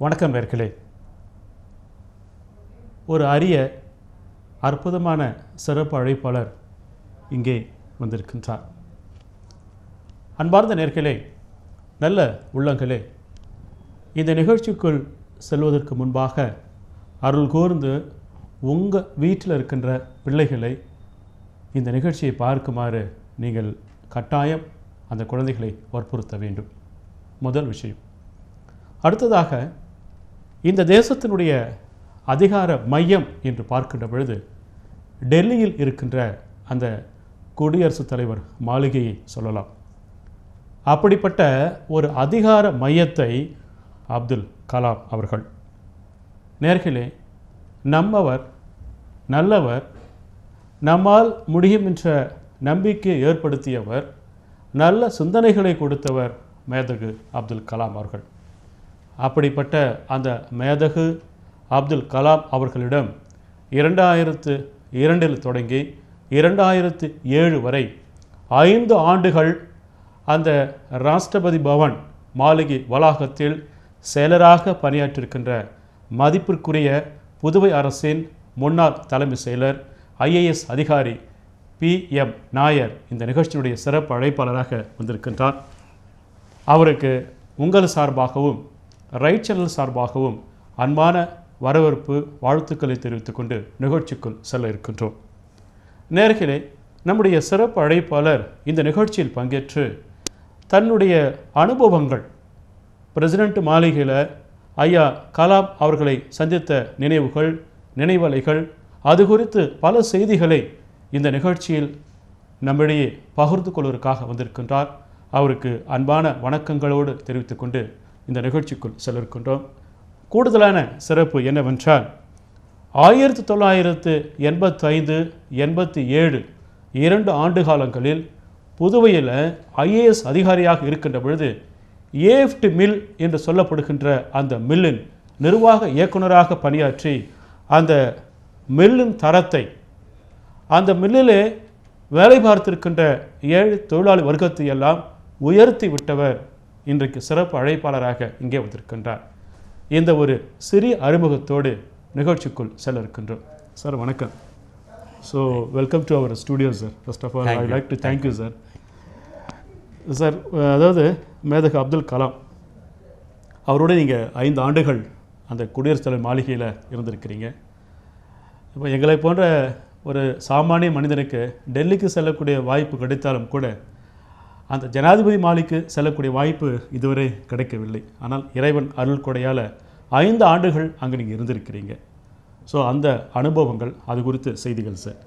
வணக்கம் நேயர்களே. ஒரு அரிய அற்புதமான சிறப்பு அழைப்பாளர் இங்கே வந்திருக்கின்றார். அன்பார்ந்த நேயர்களே, நல்ல உள்ளங்களே, இந்த நிகழ்ச்சிக்குள் செல்வதற்கு முன்பாக அருள் கூர்ந்து உங்கள் வீட்டில் இருக்கின்ற பிள்ளைகளை இந்த நிகழ்ச்சியை பார்க்குமாறு நீங்கள் கட்டாயம் அந்த குழந்தைகளை வற்புறுத்த வேண்டும். முதல் விஷயம். அடுத்ததாக, இந்த தேசத்தினுடைய அதிகார மையம் என்று பார்க்கின்ற பொழுது டெல்லியில் இருக்கின்ற அந்த குடியரசுத் தலைவர் மாளிகையை சொல்லலாம். அப்படிப்பட்ட ஒரு அதிகார மையத்தை அப்துல் கலாம் அவர்கள், நேர்களே, நம்மவர், நல்லவர், நம்மால் முடியும் என்ற நம்பிக்கை ஏற்படுத்தியவர், நல்ல சிந்தனைகளை கொடுத்தவர் மேதகு அப்துல் கலாம் அவர்கள். அப்படிப்பட்ட அந்த மேதகு அப்துல் கலாம் அவர்களிடம் 2002 தொடங்கி 2007 வரை 5 ஆண்டுகள் அந்த ராஷ்டிரபதி பவன் மாளிகை வளாகத்தில் செயலராக பணியாற்றிருக்கின்ற மதிப்பிற்குரிய புதுவை அரசின் முன்னாள் தலைமை செயலர் IAS அதிகாரி P.M. நாயர் இந்த நிகழ்ச்சியினுடைய சிறப்பு அழைப்பாளராக வந்திருக்கின்றார். அவருக்கு உங்கள் சார்பாகவும் ரைட் சேனல் சார்பாகவும் அன்பான வரவேற்பு வாழ்த்துக்களை தெரிவித்துக்கொண்டு நிகழ்ச்சிக்குள் செல்ல இருக்கின்றோம். நேர்களே, நம்முடைய சிறப்பு அழைப்பாளர் இந்த நிகழ்ச்சியில் பங்கேற்று தன்னுடைய அனுபவங்கள், பிரசிடென்ட் மாளிகையில் ஐயா கலாம் அவர்களை சந்தித்த நினைவுகள், நினைவலைகள், அது குறித்து பல செய்திகளை இந்த நிகழ்ச்சியில் நம்மிடையே பகிர்ந்து கொள்வதற்காக வந்திருக்கின்றார். அவருக்கு அன்பான வணக்கங்களோடு தெரிவித்துக்கொண்டு இந்த நிகழ்ச்சிக்குள் செல்ல இருக்கின்றோம். கூடுதலான சிறப்பு என்னவென்றால், 1985-87 2 ஆண்டு காலங்களில் புதுவையில் IAS அதிகாரியாக இருக்கின்ற பொழுது AFT மில் என்று சொல்லப்படுகின்ற அந்த மில்லின் நிர்வாக இயக்குநராக பணியாற்றி அந்த மில்லின் தரத்தை, அந்த மில்லிலே வேலை பார்த்திருக்கின்ற 7 தொழிலாளி வர்க்கத்தை எல்லாம் உயர்த்தி விட்டவர் இன்றைக்கு சிறப்பு அழைப்பாளராக இங்கே வந்திருக்கின்றார். இந்த ஒரு சிறிய அறிமுகத்தோடு நிகழ்ச்சிக்குள் செல்ல இருக்கின்றோம். சார் வணக்கம். So welcome to our studio sir. First of all I like to thank you sir. Sir, அதாவது மேதகு அப்துல் கலாம் அவரோட நீங்கள் 5 ஆண்டுகள் அந்த குடியரசுத் தலைவர் மாளிகையில் இருந்திருக்கிறீங்க. இப்போ எங்களை போன்ற ஒரு சாமானிய மனிதனுக்கு டெல்லிக்கு செல்லக்கூடிய வாய்ப்பு கிடைத்தாலும் கூட அந்த ஜனாதிபதி மாளிகைக்கு செல்லக்கூடிய வாய்ப்பு இதுவரை கிடைக்கவில்லை. ஆனால் இறைவன் அருள் கொடையால் 5 ஆண்டுகள் அங்கே நீங்கள் இருந்திருக்கிறீங்க. ஸோ அந்த அனுபவங்கள், அது குறித்த செய்திகள் sir.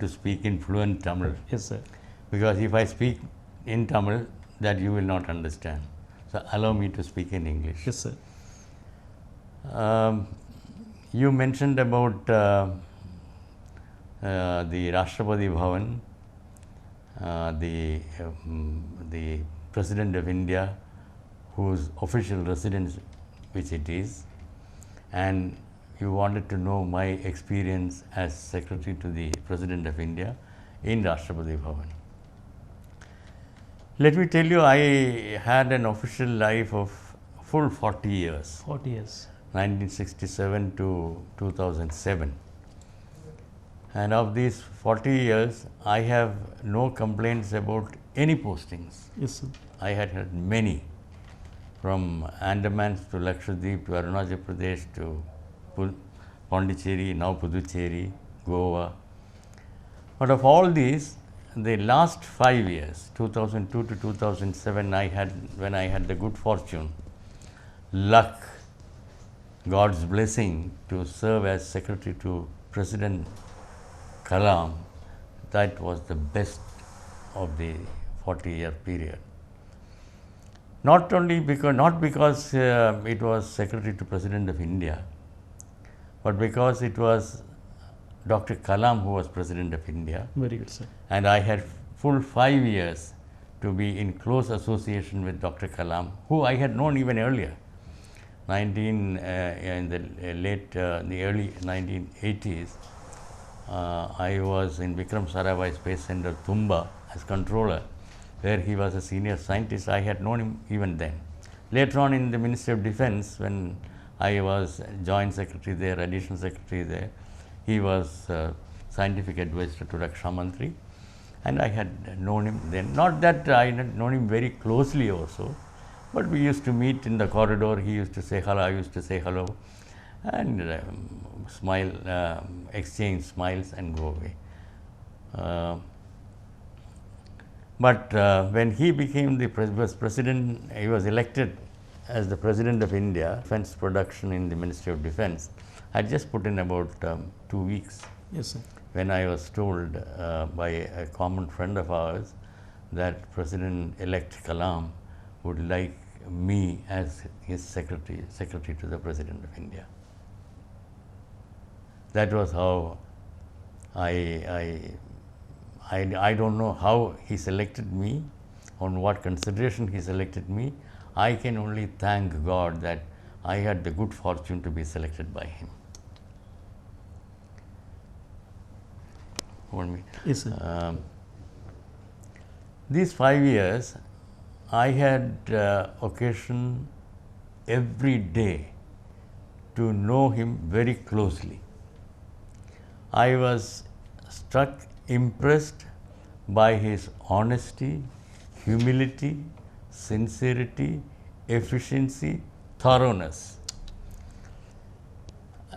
To speak in fluent Tamil. Yes sir. Because if I speak in Tamil, that you will not understand. So allow me to speak in English. Yes sir. You mentioned about the Rashtrapati Bhavan, the President of India, whose official residence which it is, and you wanted to know my experience as Secretary to the President of India in Rashtrapati Bhavan. Let me tell you, I had an official life of full 40 years. 40 years. 1967 to 2007. And of these 40 years, I have no complaints about any postings. Yes sir. I had had many, from Andamans to Lakshadweep to Arunachal Pradesh to Pondicherry, now Puducherry, Goa. But of all these, the last 5 years, 2002 to 2007, when I had the good fortune, luck, God's blessing to serve as Secretary to President Kalam, that was the best of the 40-year period. Not because it was Secretary to President of India, but because it was Dr. Kalam who was President of India. Very good sir. And I had full 5 years to be in close association with Dr. Kalam, who I had known even earlier. In the early 1980s, I was in Vikram Sarabhai Space Center, Tumba, as controller, where he was a senior scientist. I had known him even then. Later on in the Ministry of Defence, when I was Joint Secretary there, Additional Secretary there, he was Scientific Advisor to Raksha Mantri, and I had known him then. Not that I had known him very closely also, but we used to meet in the corridor. He used to say hello, I used to say hello, and smile, exchange smiles and go away. But when he became the president, he was elected as the President of India, defense production in the Ministry of Defense. I just put in about 2 weeks. Yes, sir. When I was told by a common friend of ours that President-elect Kalam would like me as his secretary to the President of India. That was how I don't know how he selected me, on what consideration he selected me. I can only thank God that I had the good fortune to be selected by him. Yes, sir. These 5 years, I had occasion every day to know him very closely. I was struck, impressed by his honesty, humility, sincerity, efficiency, thoroughness.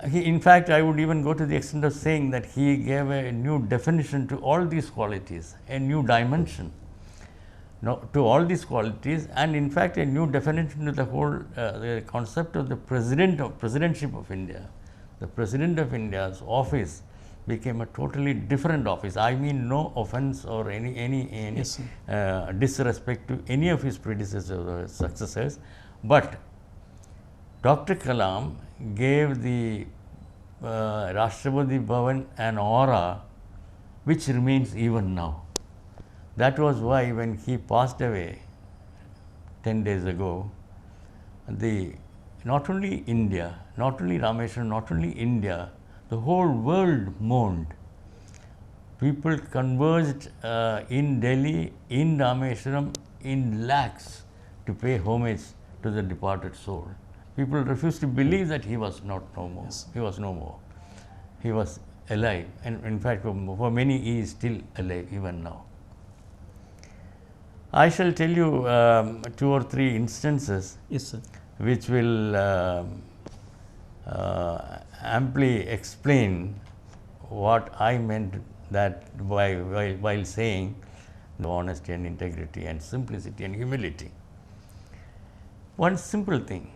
In fact, I would even go to the extent of saying that he gave a new definition to all these qualities, a new dimension to all these qualities, and in fact a new definition to the whole the concept of the presidentship of India. The President of India's office became a totally different office. I mean no offense or any Yes, disrespect to any of his predecessors or successors, but Dr. Kalam gave the Rashtrapati Bhavan an aura which remains even now. That was why when he passed away 10 days ago, not only India, not only Rameshwaram, not only India, the whole world mourned. People converged in Delhi, in Rameshwaram, in lakhs to pay homage to the departed soul. People refused to believe that he was no more. Yes. He was no more. He was alive, and in fact for many he is still alive even now. I shall tell you 2 or 3 instances Yes, sir. which will amply explain what I meant that while saying the honesty and integrity and simplicity and humility. One simple thing.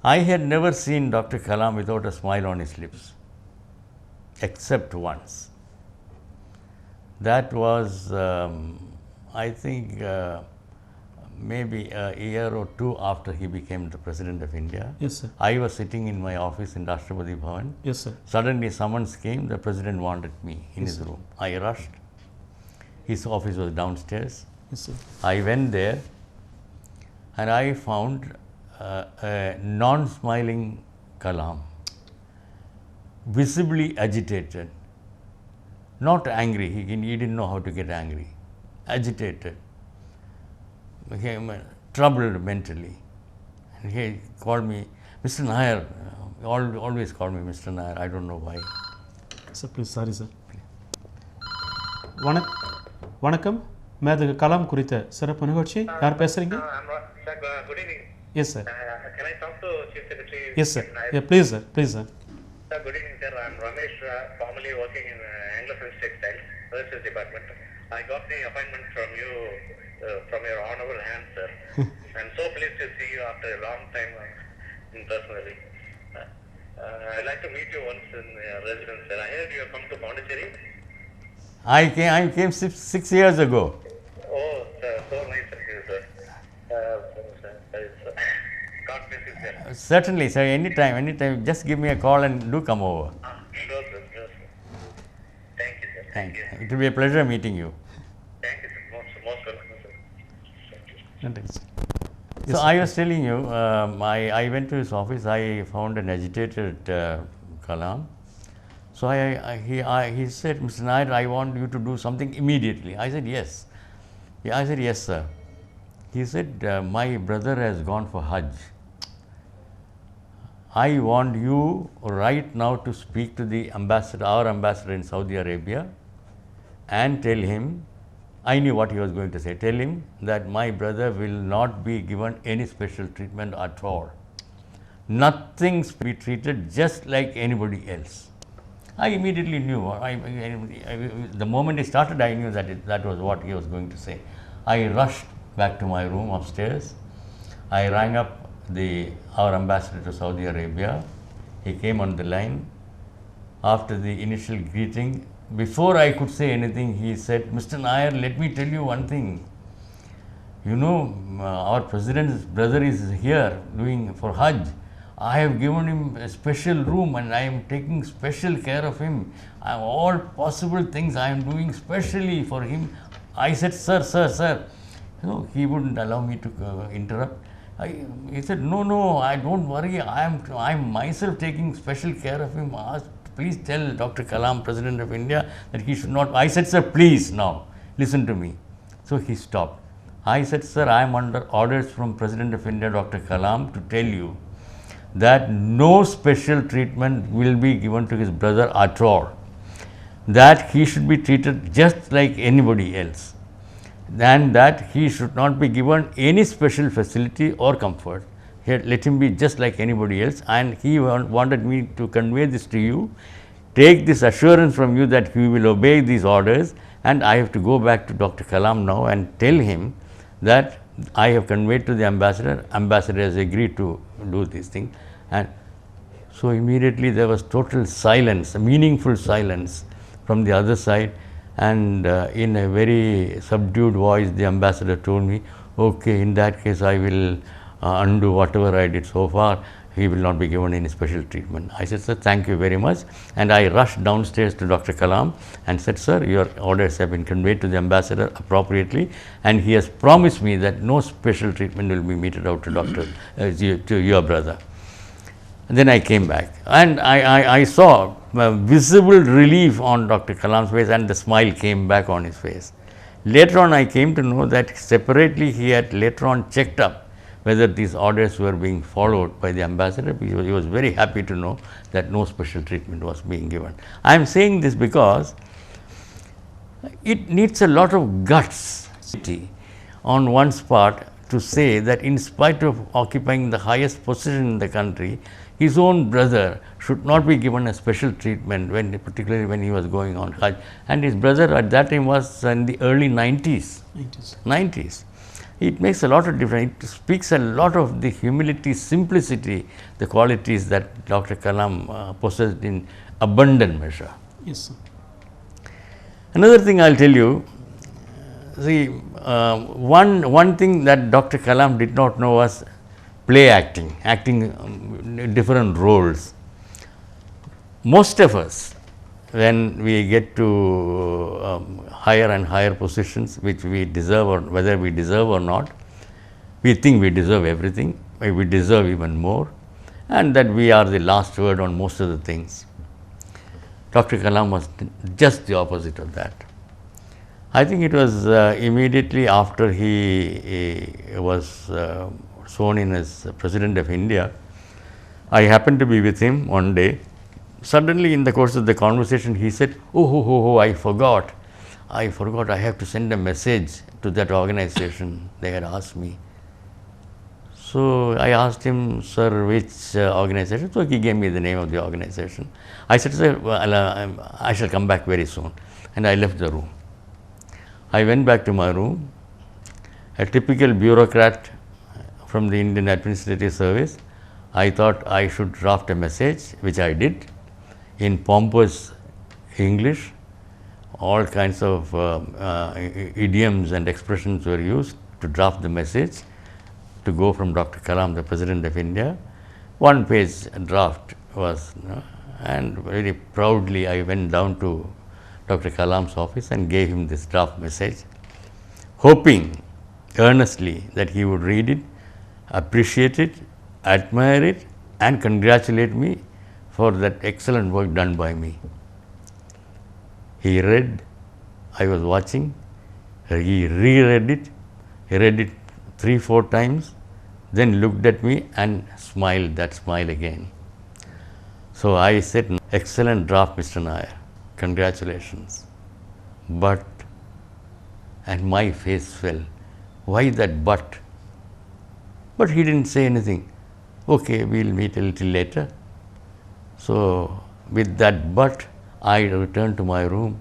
I had never seen Dr. Kalam without a smile on his lips, except once. That was, I think, maybe a year or 2 after he became the President of India. Yes, sir. I was sitting in my office in Rashtrapati Bhavan. Yes, sir. Suddenly summons came, the President wanted me in his room. I rushed. His office was downstairs. Yes, sir. I went there and I found a non-smiling Kalam, visibly agitated, not angry, he didn't know how to get angry, agitated, became troubled mentally. And he called me, Mr. Nair, always called me Mr. Nair, I don't know why. Sir, please, sorry, sir. வணக்கம் மேதகு கலாம் குறித்த சிறப்பு நிகழ்ச்சி யார் பேசுறீங்க? Sir, good evening. Yes, sir. Can I talk to Chief Secretary? Yes, sir. Yeah, please, sir. Please, sir. Sir, good evening, sir. I'm Ramesh, formerly working in Anglo-French Textiles, Services Department. I got the appointment from you, from your honorable hand, sir. I'm so pleased to see you after a long time in personally. I'd like to meet you once in residence, sir. I heard you have come to Pondicherry. I came 6 years ago. Oh, sir, so nice of you, sir. God bless you, sir. Certainly, sir, anytime, just give me a call and do come over. Sure, sir, sure, sir. Thank you, sir. Thank you. It will be a pleasure meeting you. Thank you, sir. Most welcome, sir. Thank you. நன்றி sir. So I was telling you, I went to his office. I found an agitated Kalam. So he said, Mr. Nair, I want you to do something immediately. I said yes. Yeah, I said yes, sir. He said, my brother has gone for Hajj. I want you right now to speak to the ambassador, our ambassador in Saudi Arabia, and tell him, I knew what he was going to say, tell him that my brother will not be given any special treatment at all. Nothing to be treated just like anybody else. I immediately knew, the moment he started, I knew that that was what he was going to say. I rushed back to my room upstairs. I rang up our ambassador to Saudi Arabia. He came on the line. After the initial greeting, before I could say anything, he said, Mr. Nair, let me tell you one thing. You know, our president's brother is here doing for Hajj. I have given him a special room and I am taking special care of him. All possible things I am doing specially for him. I said, sir. No, he wouldn't allow me to interrupt. He said, no, I don't worry. I am myself taking special care of him. Please tell Dr. Kalam, President of India, that he should not. I said, sir, please now, listen to me. So he stopped. I said, sir, I am under orders from President of India, Dr. Kalam, to tell you that no special treatment will be given to his brother at all. That he should be treated just like anybody else. And that he should not be given any special facility or comfort. Let him be just like anybody else. And he wanted me to convey this to you, take this assurance from you that he will obey these orders, and I have to go back to Dr. Kalam now and tell him that I have conveyed to the ambassador. Ambassador has agreed to do this thing. And so immediately there was total silence, meaningful silence from the other side. And in a very subdued voice, the ambassador told me, okay, in that case I will undo whatever I did so far. He will not be given any special treatment. I said, sir, thank you very much. And I rushed downstairs to Dr. Kalam and said, sir, your orders have been conveyed to the ambassador appropriately, and he has promised me that no special treatment will be meted out to your brother. And then I came back and I saw visible relief on Dr. Kalam's face, and the smile came back on his face. Later on, I came to know that separately he had later on checked up whether these orders were being followed by the ambassador. He was very happy to know that no special treatment was being given. I am saying this because it needs a lot of guts on one's part to say that in spite of occupying the highest position in the country, his own brother should not be given a special treatment, particularly when he was going on Hajj. And his brother at that time was in the early 90s. It makes a lot of difference. It speaks a lot of the humility, simplicity, the qualities that Dr. Kalam possessed in abundant measure. Yes, sir. Another thing I will tell you, see, one thing that Dr. Kalam did not know was play acting different roles. Most of us, when we get to higher and higher positions, which we deserve, or whether we deserve or not, we think we deserve everything, we deserve even more, and that we are the last word on most of the things. Dr. Kalam was just the opposite of that. I think it was immediately after he was sworn in as President of India. I happened to be with him one day. Suddenly, in the course of the conversation, he said, oh, I forgot. I have to send a message to that organization. They had asked me. So I asked him, sir, which organization? So he gave me the name of the organization. I said, sir, well, I shall come back very soon. And I left the room. I went back to my room. A typical bureaucrat from the Indian Administrative Service, I thought I should draft a message, which I did, in pompous English. All kinds of idioms and expressions were used to draft the message to go from Dr. Kalam, the President of India. One page draft was, and very proudly I went down to Dr. Kalam's office and gave him this draft message, hoping earnestly that he would read it, appreciate it, admire it, and congratulate me for that excellent work done by me. He read, I was watching, he reread it, he read it 3-4 times, then looked at me and smiled that smile again. So I said, excellent draft, Mr. Nair, congratulations. But, and my face fell. Why that but? But he didn't say anything. Okay, we'll meet a little later. So with that but, I returned to my room,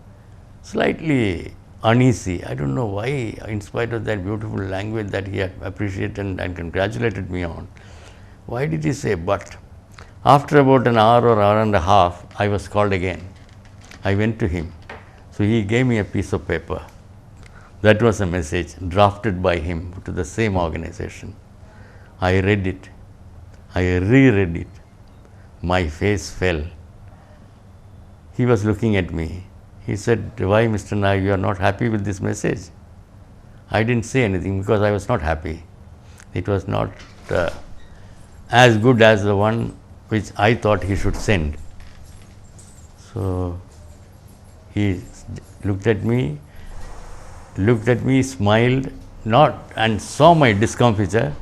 slightly uneasy. I don't know why, in spite of that beautiful language that he had appreciated and congratulated me on. Why did he say but? After about an hour or hour and a half, I was called again. I went to him. So he gave me a piece of paper. That was a message drafted by him to the same organization. I read it. I reread it. My face fell. He was looking at me. He said, why, Mr. Nair, you are not happy with this message? I didn't say anything because I was not happy. It was not as good as the one which I thought he should send. So he looked at me, smiled, and saw my discomfiture,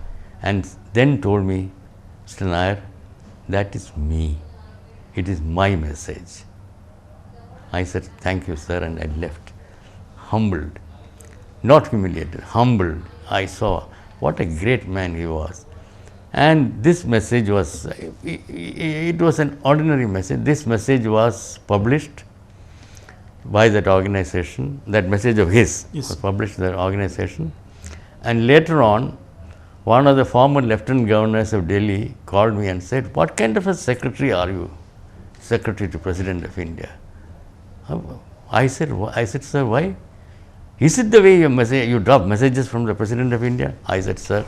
and then told me, Mr. Nair, that is me. It is my message. I said, thank you, sir, and I left. Humbled, not humiliated, humbled. I saw what a great man he was. And this message was, it was an ordinary message. This message was published by that organization. That message of his was published by that organization. And later on, one of the former Lieutenant Governors of Delhi called me and said, what kind of a secretary are you? Secretary to President of India. I said, sir, why? Is it the way you drop messages from the President of India? I said, sir,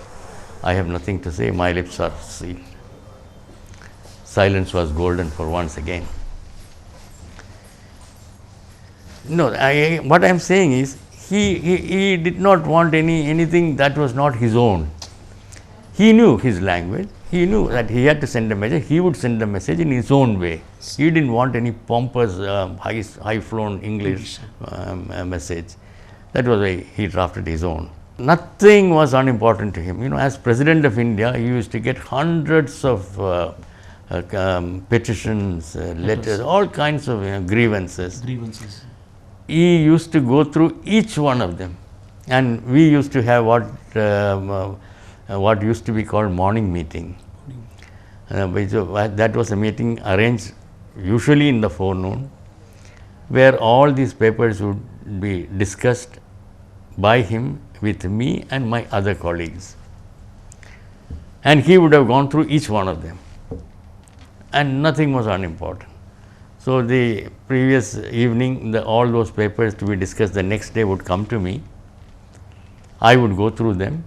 I have nothing to say. My lips are sealed. Silence was golden for once again. No, what I am saying is, he did not want anything that was not his own. He knew his language. He knew that he had to send a message. He would send the message in his own way. He didn't want any pompous, high-flown English message. That was why he drafted his own. Nothing was unimportant to him. You know, as President of India, he used to get hundreds of petitions, letters, all kinds of grievances. He used to go through each one of them. And we used to have what used to be called morning meeting. That was a meeting arranged usually in the forenoon, where all these papers would be discussed by him with me and my other colleagues. And he would have gone through each one of them. And nothing was unimportant. So the previous evening, all those papers to be discussed the next day would come to me. I would go through them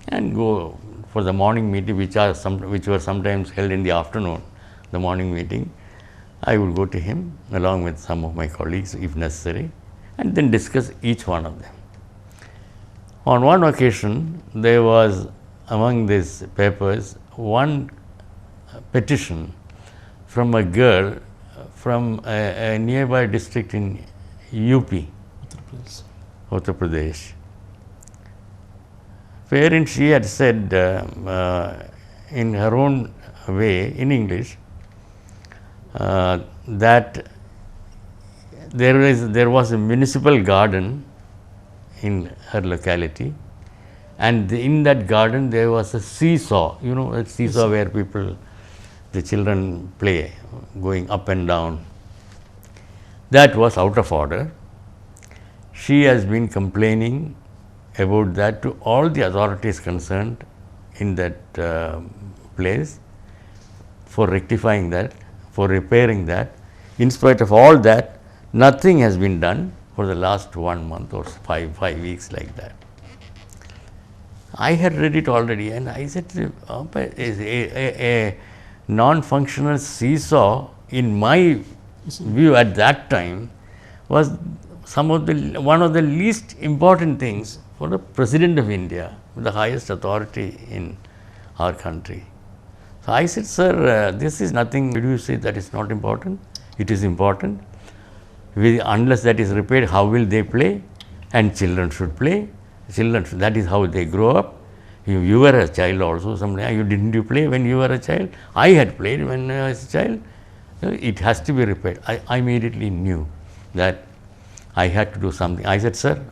and go for the morning meeting, which were sometimes held in the afternoon, the morning meeting. I would go to him along with some of my colleagues if necessary, and then discuss each one of them. On one occasion, there was among these papers one petition from a girl from a nearby district in UP, Uttar Pradesh, wherein she had said in her own way, in English, that there was a municipal garden in her locality, and in that garden there was a seesaw, you know, a seesaw where the children play, going up and down. That was out of order. She has been complaining about that to all the authorities concerned in that place for rectifying that, for repairing that. In spite of all that, nothing has been done for the last 1 month or 5 weeks like that. I had read it already and I said, a non-functional seesaw, in my view at that time, was one of the least important things for the President of India, the highest authority in our country. So I said, sir, this is nothing. Did you say that is not important? It is important. Unless that is repaired, how will they play? And children should play. That is how they grow up. You were a child also someday. Didn't you play when you were a child? I had played when I was a child. It has to be repaired. I immediately knew that I had to do something. I said, sir,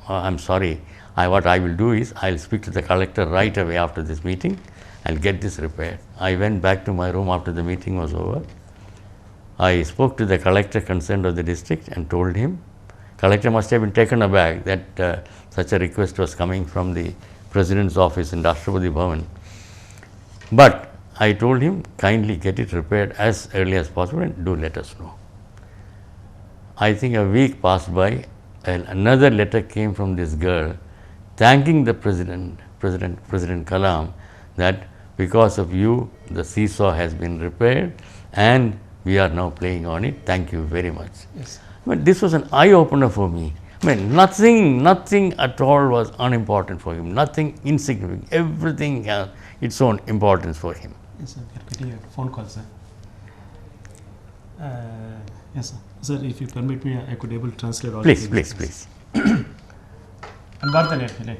I'm sorry. What I will do is I'll speak to the collector right away after this meeting. I'll get this repaired. I went back to my room after the meeting was over. I spoke to the collector concerned of the district and told him. Collector must have been taken aback that such a request was coming from the President's office in Rashtrapati Bhavan. But I told him, kindly get it repaired as early as possible and do let us know. I think a week passed by and another letter came from this girl thanking the President Kalam, that because of you the seesaw has been repaired and we are now playing on it. Thank you very much. Yes. But this was an eye-opener for me. Nothing at all was unimportant for him, nothing insignificant, everything has its own importance for him. Yes, sir. We are getting a phone call, sir. Yes, sir. Sir, if you permit me, I could able to translate all. Please. அன்பார்ந்த நேயர்களே,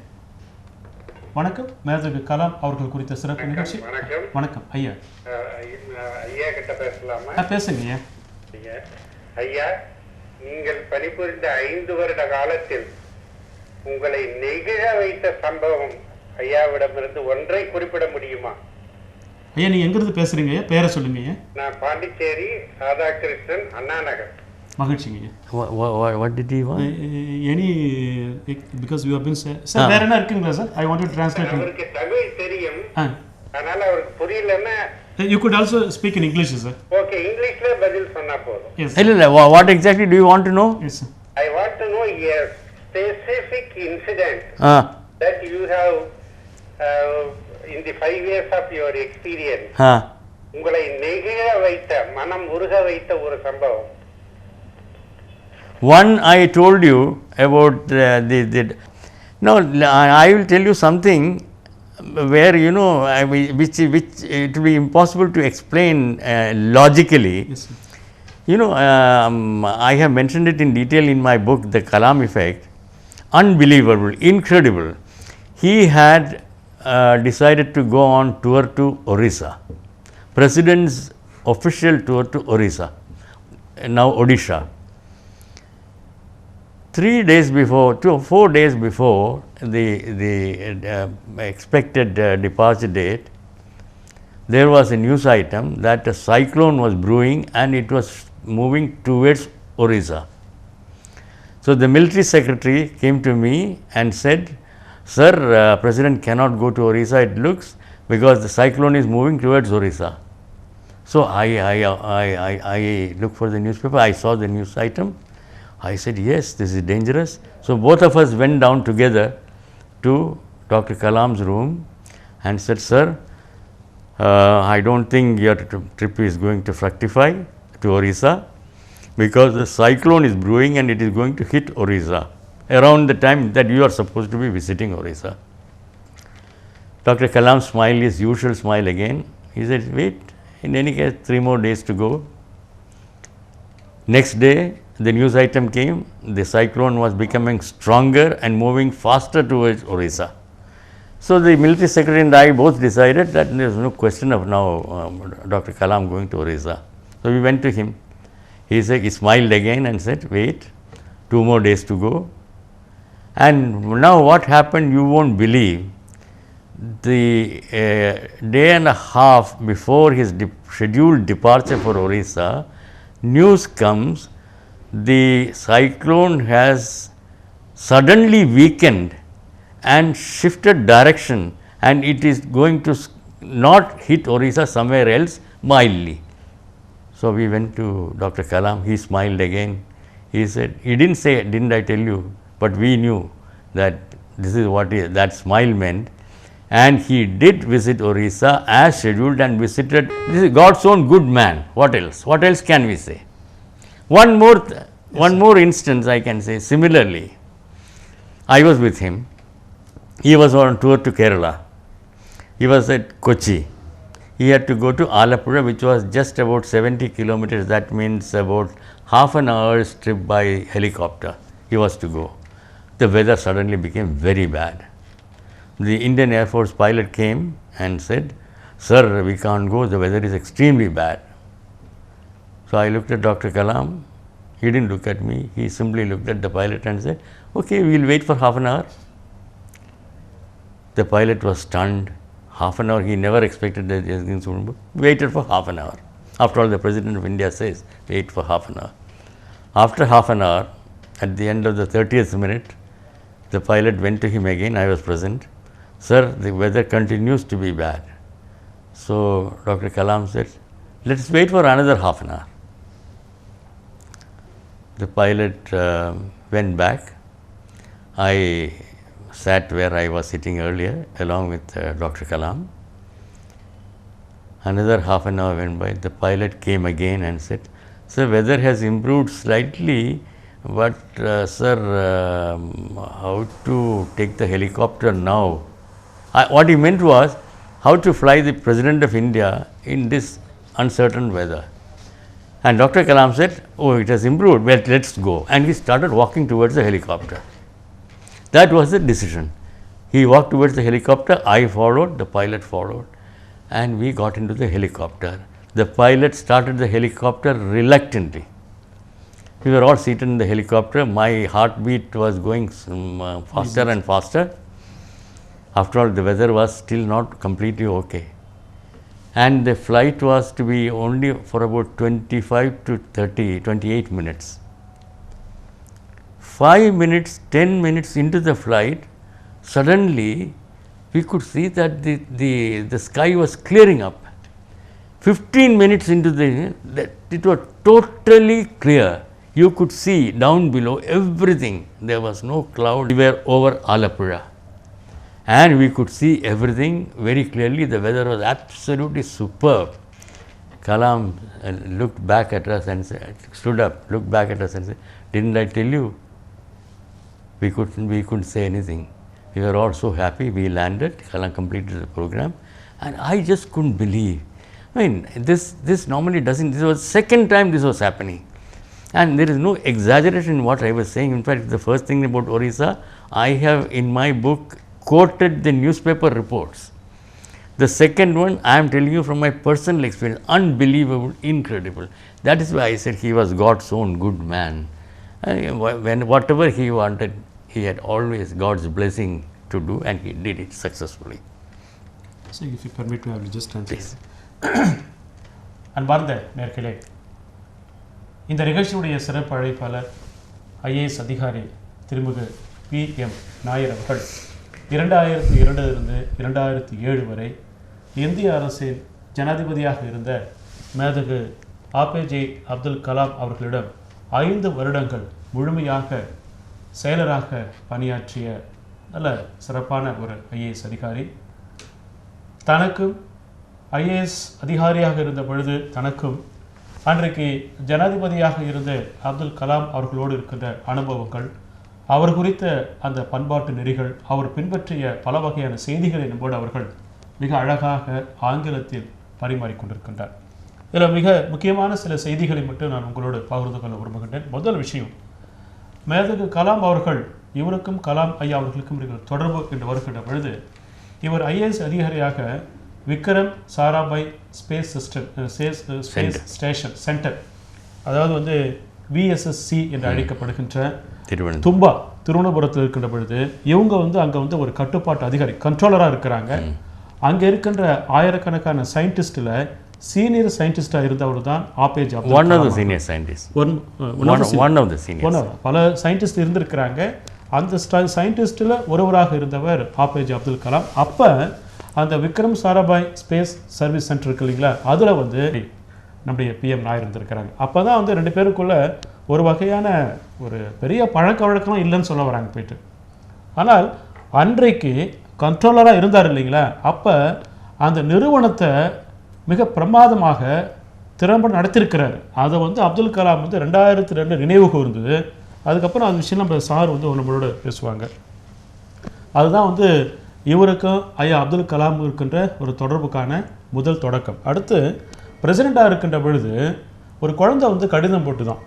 வணக்கம். மேதகு கலாம் அவர்கள் குறித்த சிறப்பு நிகழ்ச்சி. வணக்கம் ஐயா. ஐயா கிட்ட பேசலாமா? பேசுங்க ஐயா. ஐயா, நீங்கள் பணிபுரிந்த 5 வருட காலத்தில் உங்களை நெகிழ வைத்த சம்பவம் ஐயாவிடமிருந்து ஒன்றை குறிப்பிட முடியுமா? ஐயா, நீங்க எங்கிருந்து பேசுறீங்க ஐயா? பேரை சொல்லுங்க ஐயா. நான் பாண்டிச்சேரி ராதாகிருஷ்ணன், அண்ணா நகர். மகிழ்ச்சிங்க ஐயா. What did he want? Any because you have been sir வேற என்ன இருக்குங்களா sir? I wanted to translate. அவருக்கு தமிழ் தெரியும். அதனால அவருக்கு புரியலன்னா you could also speak in English, sir. Okay, Englishல பதில் சொன்னா போதும். Yes. What exactly do you want to know? Yes, sir. I want to know a specific incident that you have in the 5 years of your experience. உங்களை நெகிழ வைத்த, மனம் உருக வைத்த ஒரு சம்பவம். One I told you about no, I will tell you something where which it will be impossible to explain logically. Yes, sir. I have mentioned it in detail in my book, The Kalam Effect. Unbelievable, incredible. He had decided to go on tour to Orissa, President's official tour to Orissa, now Odisha. 4 days before the expected departure date, there was a news item that a cyclone was brewing and it was moving towards Orissa. So the military secretary came to me and said, sir, President cannot go to Orissa, it looks, because the cyclone is moving towards Orissa. So I looked for the newspaper, I saw the news item. I said, yes, this is dangerous. So both of us went down together to Dr. Kalam's room and said, sir, I don't think your trip is going to fructify to Orissa, because the cyclone is brewing and it is going to hit Orissa around the time that you are supposed to be visiting Orissa. Dr. Kalam smiled his usual smile again. He said, wait, in any case 3 more days to go. Next day the news item came, the cyclone was becoming stronger and moving faster towards Orissa. So the military secretary and I both decided that there is no question of now Dr. Kalam going to Orissa. So we went to him. He smiled again and said, wait, 2 more days to go. And now what happened, you won't believe. The day and a half before his scheduled departure for Orissa, news comes, the cyclone has suddenly weakened and shifted direction, and it is going to not hit Orissa, somewhere else mildly. So we went to Dr. Kalam. He smiled again. He said, he didn't say, didn't I tell you, but we knew that this is what that smile meant. And he did visit Orissa as scheduled and visited. This is God's own good man. What else? What else can we say? One more instance I can say. Similarly, I was with him. He was on tour to Kerala. He was at Kochi. He had to go to Alappuzha, which was just about 70 kilometers. That means about half an hour's trip by helicopter. He was to go. The weather suddenly became very bad. the Indian Air Force pilot came and said, "Sir, we can't go, the weather is extremely bad." So I looked at Dr. Kalam, he didn't look at me, he simply looked at the pilot and said, "Okay, we will wait for half an hour." The pilot was stunned. Half an hour, he never expected that things would be. Waited for half an hour. After all, the President of India says, wait for half an hour. After half an hour, at the end of the 30th minute, the pilot went to him again, I was present. "Sir, the weather continues to be bad." So Dr. Kalam said, "Let's wait for another half an hour." The pilot went back. I sat where I was sitting earlier along with Dr. Kalam. Another half an hour went by. The pilot came again and said, "Sir, weather has improved slightly, but sir, how to take the helicopter now?" What he meant was how to fly the President of India in this uncertain weather. And Dr. Kalam said, "Oh, it has improved, well, let's go." And he started walking towards the helicopter. That was the decision. He walked towards the helicopter, I followed, the pilot followed, and we got into the helicopter. The pilot started the helicopter reluctantly. We were all seated in the helicopter. My heartbeat was going faster and faster. After all, the weather was still not completely okay. And the flight was to be only for about 25 to 28 minutes. 5 minutes, 10 minutes into the flight, suddenly we could see that the sky was clearing up. 15 minutes into it was totally clear. You could see down below everything. There was no cloud. We were over Alappuzha. And we could see everything very clearly. The weather was absolutely superb. Kalam looked back at us and said, stood up, looked back at us and said, "Didn't I tell you?" We couldn't say anything. We were all so happy. We landed. Kalam completed the program. And I just couldn't believe. I mean, this normally doesn't, this was the second time this was happening. And there is no exaggeration in what I was saying. In fact, the first thing about Orissa, I have in my book quoted the newspaper reports. The second one, I am telling you from my personal experience, unbelievable, incredible. That is why I said he was God's own good man. When whatever he wanted, he had always God's blessing to do, and he did it successfully. So, if you permit me, I will just translate. அன்பார்ந்த நேயர்களே, இந்த நிகழ்ச்சியுடைய சிறப்பு அழைப்பாளர் IAS அதிகாரி திருமிகு P.M. Nair அவர்கள் 2002 இருந்து 2007 வரை இந்திய அரசின் ஜனாதிபதியாக இருந்த மேதகு APJ.Abdul Kalam அவர்களிடம் 5 வருடங்கள் முழுமையாக செயலராக பணியாற்றிய நல்ல சிறப்பான ஒரு ஐஏஎஸ் அதிகாரி. தனக்கும் ஐஏஎஸ் அதிகாரியாக இருந்த பொழுது தனக்கும் அன்றைக்கு ஜனாதிபதியாக இருந்த அப்துல் கலாம் அவர்களோடு இருக்கின்ற அனுபவங்கள், அவர் குறித்த அந்த பண்பாட்டு நெறிகள், அவர் பின்பற்றிய பல வகையான செய்திகளை நம்மோடு அவர்கள் மிக அழகாக ஆங்கிலத்தில் பரிமாறிக்கொண்டிருக்கின்றார். இதில் மிக முக்கியமான சில செய்திகளை மட்டும் நான் உங்களோடு பகிர்ந்து கொள்ள விரும்புகின்றேன். முதல் விஷயம், மேதகு கலாம் அவர்கள், இவருக்கும் கலாம் ஐயா அவர்களுக்கும் இருக்கிற தொடர்பு என்று வருகின்ற பொழுது, இவர் ஐஏஎஸ் அதிகாரியாக Vikram Sarabhai space station centre, அதாவது வந்து VSSC என்று அழைக்கப்படுகின்ற தும்பா திருவனந்தபுரத்தில் இருக்கின்ற பொழுது, இவங்க வந்து அங்கே வந்து ஒரு கட்டுப்பாட்டு அதிகாரி, கண்ட்ரோலராக இருக்கிறாங்க. அங்கே இருக்கின்ற ஆயிரக்கணக்கான சயின்டிஸ்டில் சீனியர் சயின்டிஸ்டாக இருந்தவர் தான் APJ.Abdul Kalam. பல சயின்டிஸ்ட் இருந்திருக்கிறாங்க. அந்த சயின்டிஸ்டில் ஒருவராக இருந்தவர் APJ.Abdul Kalam. அப்போ அந்த Vikram Sarabhai space service centre இருக்கு இல்லைங்களா, அதில் வந்து நம்முடைய PM நாயர் இருந்திருக்கிறாங்க. அப்போ தான் வந்து ரெண்டு பேருக்குள்ள ஒரு வகையான ஒரு பெரிய பழக்க வழக்கம் இல்லைன்னு சொல்ல வராங்க போயிட்டு. ஆனால் அன்றைக்கு கண்ட்ரோலராக இருந்தார் இல்லைங்களா, அப்போ அந்த நிறுவனத்தை மிக பிரமாதமாக திறம்பட நடத்திருக்கிறார். அதை வந்து அப்துல் கலாம் வந்து 2002 நினைவு கூர்ந்தது. அதுக்கப்புறம் அந்த விஷயம் நம்ம சார் வந்து நம்மளோட பேசுவாங்க. அதுதான் வந்து இவருக்கும் ஐயா அப்துல் கலாம் இருக்கின்ற ஒரு தொடர்புக்கான முதல் தொடக்கம். அடுத்து பிரசிடெண்ட்டாக இருக்கின்ற பொழுது ஒரு குழந்தை வந்து கடிதம் போட்டு தான்,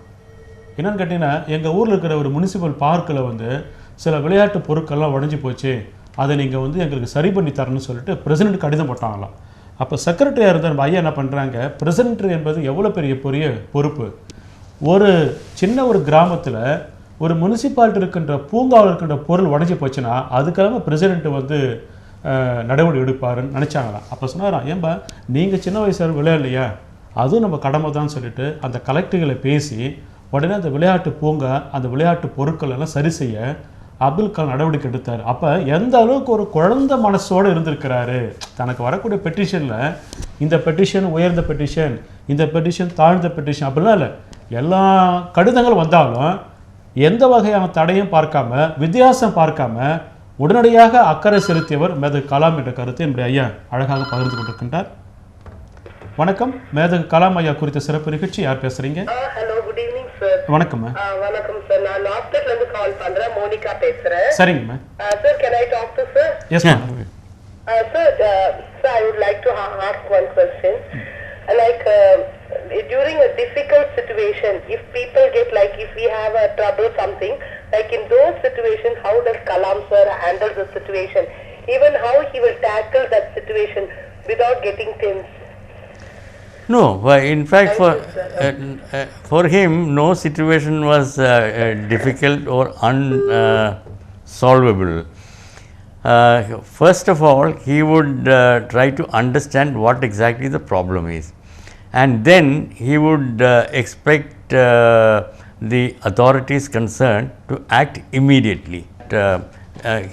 என்னென்னு கேட்டிங்கன்னா, எங்கள் ஊரில் இருக்கிற ஒரு முனிசிபல் பார்க்கில் வந்து சில விளையாட்டு பொருட்கள்லாம் உடஞ்சி போச்சு, அதை நீங்கள் வந்து எங்களுக்கு சரி பண்ணி தரணும்னு சொல்லிட்டு பிரசிடென்ட் கடிதம் போட்டாங்களாம். அப்போ செக்ரட்டரியாக இருந்த நம்ம ஐயா என்ன பண்ணுறாங்க, பிரசிடென்ட் என்பது எவ்வளோ பெரிய பொறுப்பு. ஒரு சின்ன ஒரு கிராமத்தில் ஒரு முனிசிபாலிட்டி இருக்கின்ற பூங்காவில் இருக்கின்ற பொருள் உடஞ்சி போச்சுன்னா அதுக்கெல்லாம் பிரசிடென்ட் வந்து நடவடிக்கை எடுப்பாருன்னு நினச்சாங்களாம். அப்போ சொன்னாராம், ஏன்பா நீங்கள் சின்ன வயசு விளையாடலையா, அதுவும் நம்ம கடமை தான் சொல்லிட்டு அந்த கலெக்டர்களை பேசி உடனே அந்த விளையாட்டு பூங்கா அந்த விளையாட்டு பொருட்கள் எல்லாம் சரி செய்ய அப்துல் கலாம் நடவடிக்கை எடுத்தார். அப்போ எந்த அளவுக்கு ஒரு குழந்தை மனசோடு இருந்திருக்கிறாரு. தனக்கு வரக்கூடிய பெட்டிஷனில் இந்த பெட்டிஷன் உயர்ந்த பெட்டிஷன், இந்த பெட்டிஷன் தாழ்ந்த பெட்டிஷன் அப்படிலாம் இல்லை. எல்லா கடிதங்கள் வந்தாலும் எந்த வகையான தடையும் பார்க்காம வித்தியாசம் பார்க்காம உடனடியாக அக்கறை செலுத்தியவர் மேதகு கலாம் என்ற கருத்தை என்னுடைய ஐயா அழகாக பகிர்ந்து கொண்டிருக்கின்றார். வணக்கம். மேதகு கலாம் ஐயா குறித்த சிறப்பு நிகழ்ச்சி. யார் பேசுறீங்க? Hello, good evening sir. வணக்கம் மேம். வணக்கம் சார். நான் நார்த்ல இருந்து கால் பண்றேன். மோனிகா பேசுறேன். சரிங்க ma'am. Sir, can I talk to sir? Yes ma'am. Sir, I would like to ask one question. Like during a difficult situation, if people get like if we have a trouble something, like in those situations, how does Kalam sir handle the situation? Even how he will tackle that situation without getting tense? No, in fact, for him, no situation was difficult or unsolvable. First of all, he would try to understand what exactly the problem is, and then he would expect the authorities concerned to act immediately.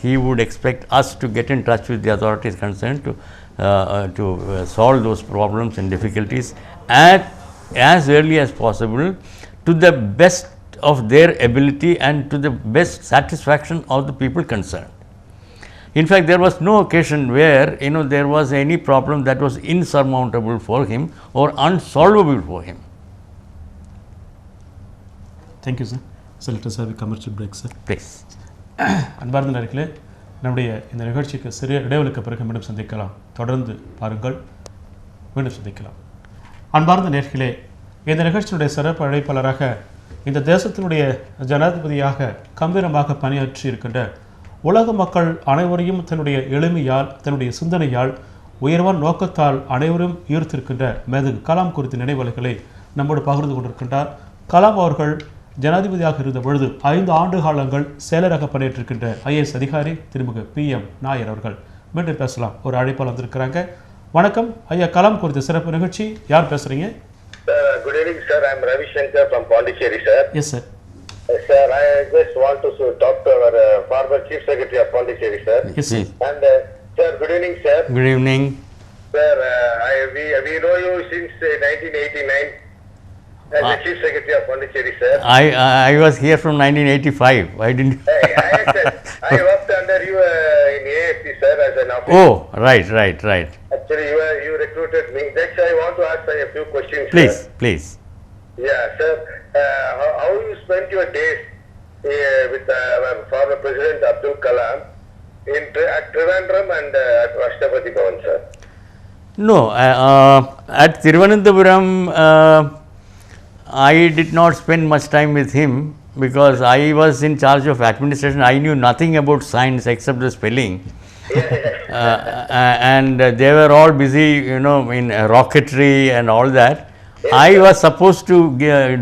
He would expect us to get in touch with the authorities concerned to solve those problems and difficulties as early as possible, to the best of their ability and to the best satisfaction of the people concerned. In fact, there was no occasion where there was any problem that was insurmountable for him or unsolvable for him. Thank you, sir. So let us have a commercial break, sir. Please. அன்பார்ந்த நேயர்களே, நம்முடைய இந்த நிகழ்ச்சிக்கு சிறிய இடைவெளிக்கு பிறகு மீண்டும் சந்திக்கலாம். தொடர்ந்து பாருங்கள், மீண்டும் சந்திக்கலாம். அன்பார்ந்த நேயர்களே, இந்த நிகழ்ச்சியினுடைய சிறப்பு அழைப்பாளராக இந்த தேசத்தினுடைய ஜனாதிபதியாக கம்பீரமாக பணியாற்றி இருக்கின்ற உலக மக்கள் அனைவரையும் தன்னுடைய எளிமையால் தன்னுடைய சிந்தனையால் உயர்வான நோக்கத்தால் அனைவரும் ஈர்த்திருக்கின்ற மேதகு கலாம் குறித்த நினைவலைகளை நம்மோடு பகிர்ந்து கொண்டிருக்கின்றார். கலாம் அவர்கள் ஜனாதிபதியாக இருந்த பொழுது 5 ஆண்டு காலங்கள் செயலராக பணியாற்றிருக்கின்ற IAS அதிகாரி திருமிகு P.M.NAIR அவர்கள். மீண்டும் பேசலாம். ஒரு அழைப்பாளர் வந்திருக்கிறாங்க. வணக்கம் ஐயா. கலாம் குறித்த சிறப்பு நிகழ்ச்சி. யார் பேசுறீங்க? Good evening, sir. I am Ravi Shankar from Pondicherry, sir. Yes, sir. Sir, I just want to talk to our former Chief Secretary of Pondicherry, sir. Yes, sir. And sir, good evening, sir. Good evening. Sir, we know you since 1989 as the Chief Secretary of Pondicherry, sir. I was here from 1985. I didn't. I worked under you in AFC, sir, as an officer. Oh, right. Actually, you recruited me. Next, I want to ask a few questions. Please, sir. please. Yeah, sir. How you spent your days with our former President Abdul Kalam at Trivandrum and at Rashtrapati Bhavan, sir? No, at Thiruvananthapuram, I did not spend much time with him because I was in charge of administration. I knew nothing about science except the spelling. And they were all busy, in rocketry and all that. I was supposed to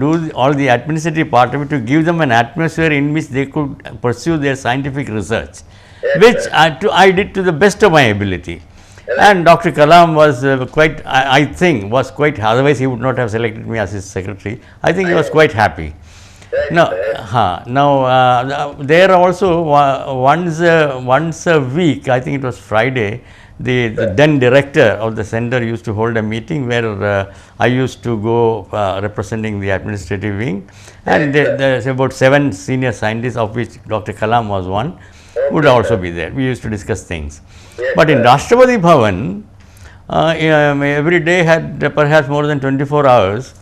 do all the administrative part of it, to give them an atmosphere in which they could pursue their scientific research, which I did to the best of my ability. And Dr. Kalam was quite, I think, was quite, otherwise he would not have selected me as his secretary. I think he was quite happy. Now, there also once a week, I think it was Friday, the then director of the center used to hold a meeting where I used to go representing the administrative wing, and there's about 7 senior scientists, of which Dr. Kalam was one, would also be there. We used to discuss things. But in Rashtrapati Bhavan, every day had perhaps more than 24 hours.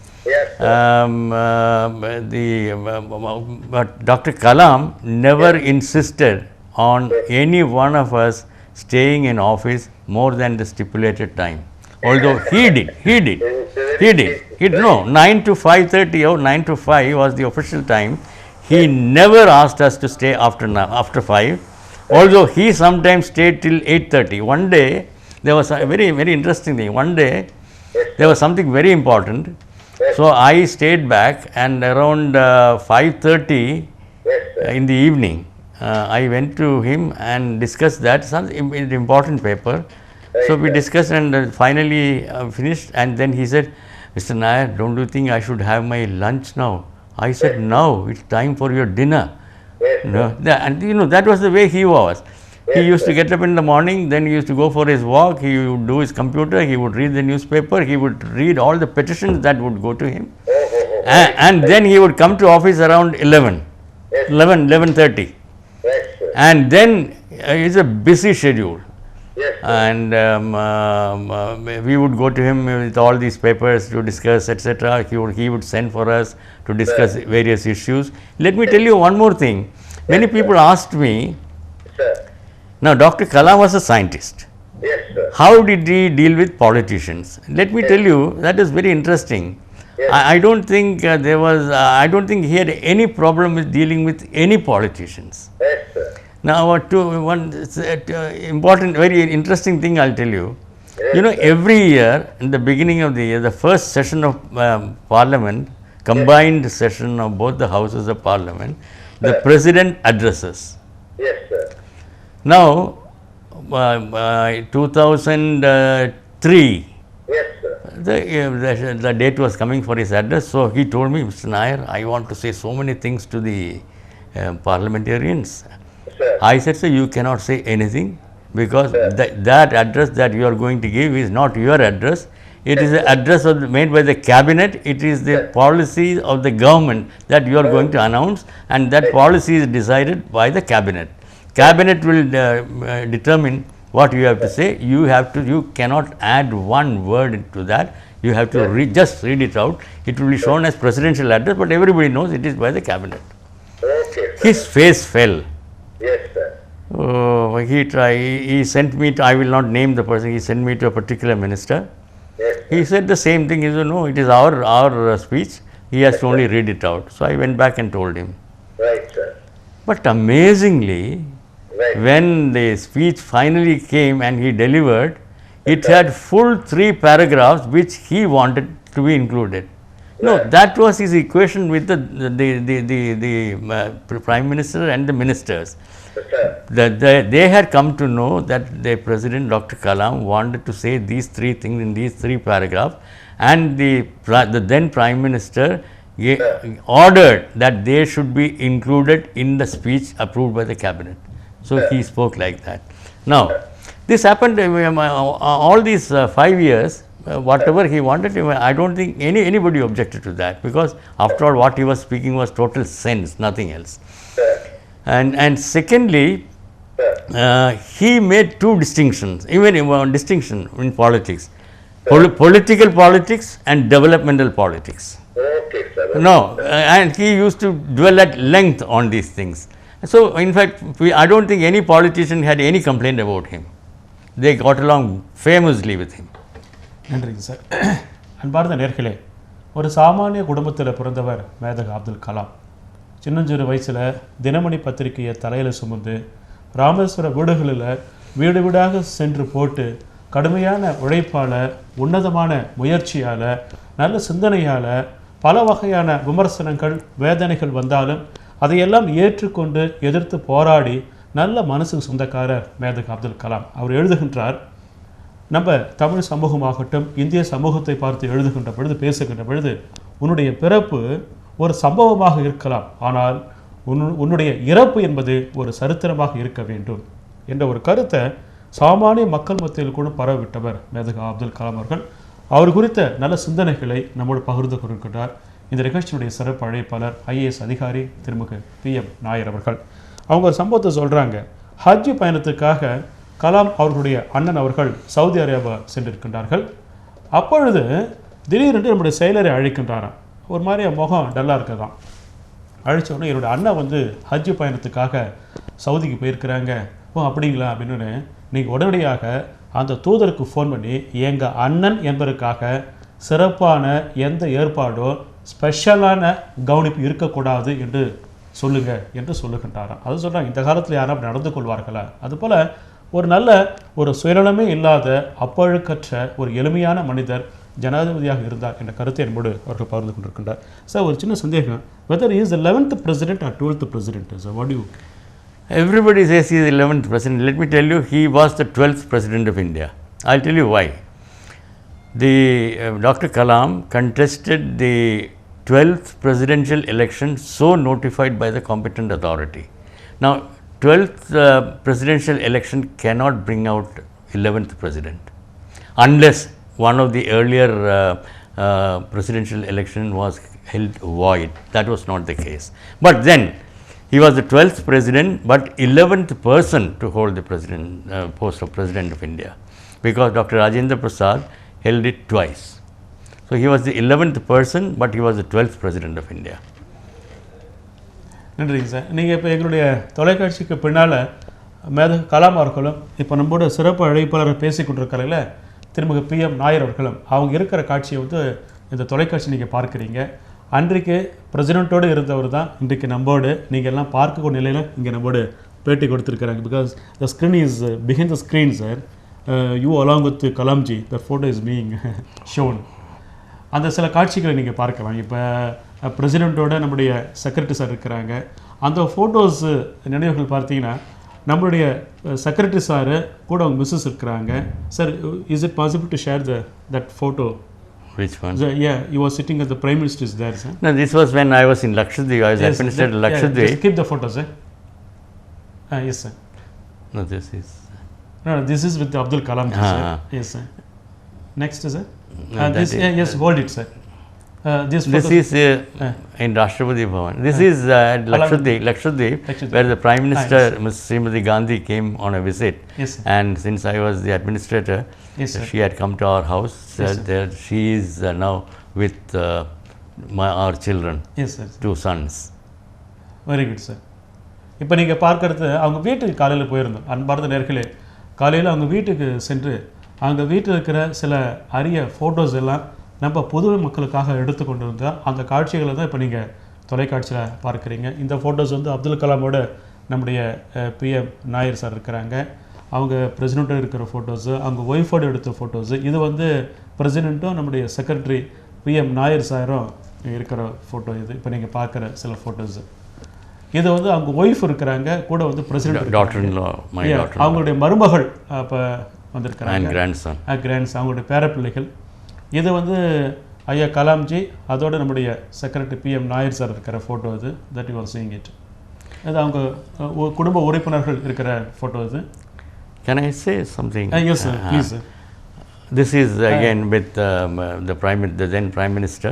But Dr. Kalam never insisted on any one of us staying in office more than the stipulated time. Although he did. 9 to 5:30 or 9 to 5 was the official time. He never asked us to stay after 5. Also, he sometimes stayed till 8:30. One day, there was a very, very interesting thing. One day, there was something very important. So, I stayed back, and around 5:30 in the evening, I went to him and discussed that, some important paper. So, we discussed and finally finished, and then he said, Mr. Nair, don't you think I should have my lunch now? I said, no, it's time for your dinner. No, and you know, that was the way he was. He used to get up in the morning, then he used to go for his walk, he would do his computer, he would read the newspaper, he would read all the petitions that would go to him. And then he would come to office around 11:30. And then it's a busy schedule. And we would go to him with all these papers to discuss, etc. He would send for us to discuss various issues. Let me tell you one more thing. Many people asked me, now Dr. Kalam was a scientist. How did he deal with politicians? Let me tell you, that is very interesting. I don't think I don't think he had any problem with dealing with any politicians. Now, one important, very interesting thing I'll tell you. You know, every year, in the beginning of the year, the first session of Parliament, combined session of both the houses of Parliament, the President addresses. Yes, sir. Now, 2003, Yes, sir. the date was coming for his address, so he told me, Mr. Nair, I want to say so many things to the parliamentarians. Sir. I said, sir, you cannot say anything, because that address that you are going to give is not your address. It is an address made by the cabinet. It is the policy of the government that you are going to announce, and that policy is decided by the cabinet. Cabinet will determine what you have to say. You cannot add one word to that. You have to just read it out. It will be shown as presidential address, but everybody knows it is by the cabinet. Okay, sir. His face fell. Yes, sir. Oh, he sent me to, I will not name the person, he sent me to a particular minister. Yes, sir. He said the same thing. He said, no, it is our speech. He has to only read it out. So I went back and told him. Right, sir. But amazingly, Right. when the speech finally came and he delivered, it had full 3 paragraphs which he wanted to be included. No, that was his equation with the Prime Minister and the ministers. Sir. They had come to know that the President Dr. Kalam wanted to say these 3 things in these 3 paragraphs, and the then Prime Minister ordered that they should be included in the speech approved by the cabinet. So he spoke like that. Now, this happened all these 5 years. Whatever he wanted, I don't think anybody objected to that, because after all, what he was speaking was total sense, nothing else. And secondly, he made 2 distinctions, even one distinction in politics: political politics and developmental politics. Okay, sir. No, and he used to dwell at length on these things. So, in fact, I don't think any politician had any complaint about him. They got along famously with him. நன்றிங்க sir. அன்பார்ந்த நேர்களே, ஒரு சாமானிய குடும்பத்தில் பிறந்தவர் மேதக அப்துல் கலாம். சின்னஞ்சிறு வயசில் தினமணி பத்திரிகையை தலையில் சுமந்து ராமேஸ்வர வீடுகளில் வீடு வீடாக சென்று போட்டு கடுமையான உழைப்பால், உன்னதமான முயற்சியால், நல்ல சிந்தனையால் பல வகையான விமர்சனங்கள், வேதனைகள் வந்தாலும் அதையெல்லாம் ஏற்றுக்கொண்டு எதிர்த்து போராடி நல்ல மனசுக்கு சொந்தக்காரர் மேதக அப்துல் கலாம். அவர் எழுதுகின்றார், நம்ம தமிழ் சமூகமாகட்டும் இந்திய சமூகத்தை பார்த்து எழுதுகின்ற பொழுது, பேசுகின்ற பொழுது, உன்னுடைய பிறப்பு ஒரு சம்பவமாக இருக்கலாம், ஆனால் உன்னுடைய இறப்பு என்பது ஒரு சரித்திரமாக இருக்க வேண்டும் என்ற ஒரு கருத்தை சாமானிய மக்கள் மத்தியில் கூட பரவிட்டவர் மேதக அப்துல் கலாம் அவர்கள். அவர் குறித்த நல்ல சிந்தனைகளை நம்மோடு பகிர்ந்து கொண்டிருக்கிறார் இந்த நிகழ்ச்சியினுடைய சிறப்பு அழைப்பாளர் IAS அதிகாரி திருமிகு P.M. நாயர் அவர்கள். அவங்க ஒரு சம்பவத்தை சொல்கிறாங்க. ஹஜ் பயணத்துக்காக கலாம் அவர்களுடைய அண்ணன் அவர்கள் சவுதி அரேபியா சென்றிருக்கின்றார்கள். அப்பொழுது திடீரென்று நம்முடைய செயலரை அழைக்கின்றாராம். ஒரு மாதிரி முகம் டல்லாக இருக்கதான். அழைச்சோடனே என்னுடைய அண்ணன் ஹஜ் பயணத்துக்காக சவுதிக்கு போயிருக்கிறாங்க. ஓ அப்படிங்களா அப்படின்னு நீங்கள் உடனடியாக அந்த தூதருக்கு ஃபோன் பண்ணி எங்கள் அண்ணன் என்பதற்காக சிறப்பான எந்த ஏற்பாடோ ஸ்பெஷலான கவனிப்பு இருக்கக்கூடாது என்று சொல்லுங்க என்று சொல்லுகின்றாராம். அது சொல்கிறாங்க, இந்த காலத்தில் யாரும் அப்படி நடந்து கொள்வார்களா? அதுபோல் ஒரு நல்ல ஒரு சுயநலமே இல்லாத அப்பழுக்கற்ற ஒரு எளிமையான மனிதர் ஜனாதிபதியாக இருந்தார் என்ற கருத்தை என்போடு அவர்கள் பகிர்ந்து கொண்டிருக்கின்றார். சார், ஒரு சின்ன சந்தேகம், whether is the 11th president or 12th president? Sir, what you? Everybody says he is the 11th president. Let me tell you, he was the 12th president of India. I'll tell you why. The Dr. Kalam contested the 12th presidential election so notified by the competent authority. Now, 12th presidential election cannot bring out 11th president unless one of the earlier presidential election was held void. That was not the case. But then he was the 12th president, but 11th person to hold the post of president of India, because Dr. Rajendra Prasad held it twice. So he was the 11th person, but he was the 12th president of India. நன்றிங்க sir. நீங்கள் இப்போ எங்களுடைய தொலைக்காட்சிக்கு பின்னால் மேதகு கலாம் அவர்களும் இப்போ நம்மளோட சிறப்பு அழைப்பாளர் பேசி கொண்டிருக்கிறதுல திருமிகு P.M. நாயர் அவர்களும் அவங்க இருக்கிற காட்சியை வந்து இந்த தொலைக்காட்சி நீங்கள் பார்க்குறீங்க. அன்றைக்கு பிரசிடெண்ட்டோடு இருந்தவர் தான் இன்றைக்கு நம்மோடு நீங்கள் எல்லாம் பார்க்கக்கூடிய நிலையில் இங்கே நம்மோடு பேட்டி கொடுத்துருக்குறாங்க. Because the screen is behind the screen sir. You along with Kalamji the photo is being shown. அந்த சில காட்சிகளை நீங்கள் பார்க்கலாம். இப்போ பிரசிடெண்ட்டோட நம்முடைய செக்ரட்டரி சார் இருக்கிறாங்க. அந்த ஃபோட்டோஸ் நினைவுகள் பார்த்தீங்கன்னா நம்மளுடைய செக்ரட்டரி சார் கூட அவங்க மிஸ்ஸஸ் இருக்கிறாங்க. Sir, is it possible to share that photo? Which one? Yeah, you were sitting at the Prime Minister is there, sir. No, this was when I was in Lakshadweep. I was administrator of Lakshadweep. Just keep the photo, sir. Yes, sir. No, this is... No, this is with Abdul Kalam, sir. Yes, sir. Next, sir. This, yes, hold it, sir. This is in Rashtrapati Bhavan. This is at Lakshadweep, where the Prime Minister, Ms. Srimati Gandhi, came on a visit. Yes, sir. And since I was the administrator, yes, sir, she had come to our house. Yes, there she is now with our children, yes, sir. 2 sons. Very good, sir. இப்போ நீங்கள் பார்க்கறது அவங்க வீட்டுக்கு காலையில் போயிருந்தோம். அன்பார்ந்த நேர்களே, காலையில் அவங்க வீட்டுக்கு சென்று அவங்க வீட்டில் இருக்கிற சில அரிய ஃபோட்டோஸ் எல்லாம் நம்ம பொது மக்களுக்காக எடுத்து கொண்டு வந்தால் அந்த காட்சிகளை தான் இப்போ நீங்கள் தொலைக்காட்சியில் பார்க்குறீங்க. இந்த ஃபோட்டோஸ் வந்து அப்துல் கலாமோட நம்முடைய P.M. நாயர் சார் இருக்கிறாங்க. அவங்க பிரசிடெண்ட்டோடு இருக்கிற ஃபோட்டோஸு, அவங்க ஒய்ஃபோடு எடுத்த ஃபோட்டோஸு. இது வந்து பிரசிடெண்ட்டும் நம்முடைய செக்ரட்டரி P.M. நாயர் சாரும் இருக்கிற ஃபோட்டோ. இது இப்போ நீங்கள் பார்க்குற சில ஃபோட்டோஸு. இது வந்து அவங்க ஒய்ஃப் இருக்கிறாங்க, கூட வந்து பிரசிடெண்ட் அவங்களுடைய மருமகள் இப்போ வந்திருக்கிறாங்க, கிராண்ட்சன், அவங்களுடைய பேரப்பிள்ளைகள். இது வந்து ஐயா கலாம்ஜி, அதோடு நம்முடைய செக்ரட்டரி P.M. நாயர் சார் இருக்கிற ஃபோட்டோ இது. That you are seeing it. இது அவங்க குடும்ப உறுப்பினர்கள் இருக்கிற ஃபோட்டோ இது. Can I say something? Yes, sir. Please, sir. This is again with the then Prime Minister,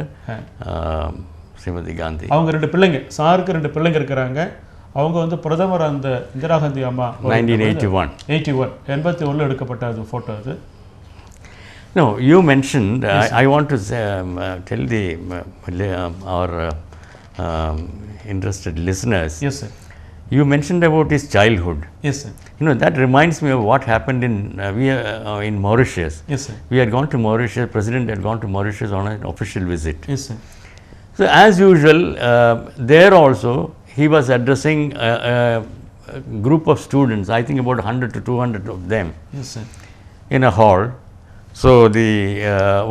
Srimati Gandhi. அவங்க 2 பிள்ளைங்க, சாருக்கு 2 பிள்ளைங்க இருக்கிறாங்க. அவங்க வந்து பிரதமர் அந்த இந்திரா காந்தி அம்மா 1981 எடுக்கப்பட்ட அது ஃபோட்டோ அது. No, you mentioned, yes, I want to tell our interested listeners. Yes, sir. You mentioned about his childhood. Yes, sir. You know, that reminds me of what happened in Mauritius. Yes, sir. We had gone to Mauritius, President had gone to Mauritius on an official visit. Yes, sir. So, as usual, there also he was addressing a group of students, I think about 100 to 200 of them. Yes, sir. In a hall. So,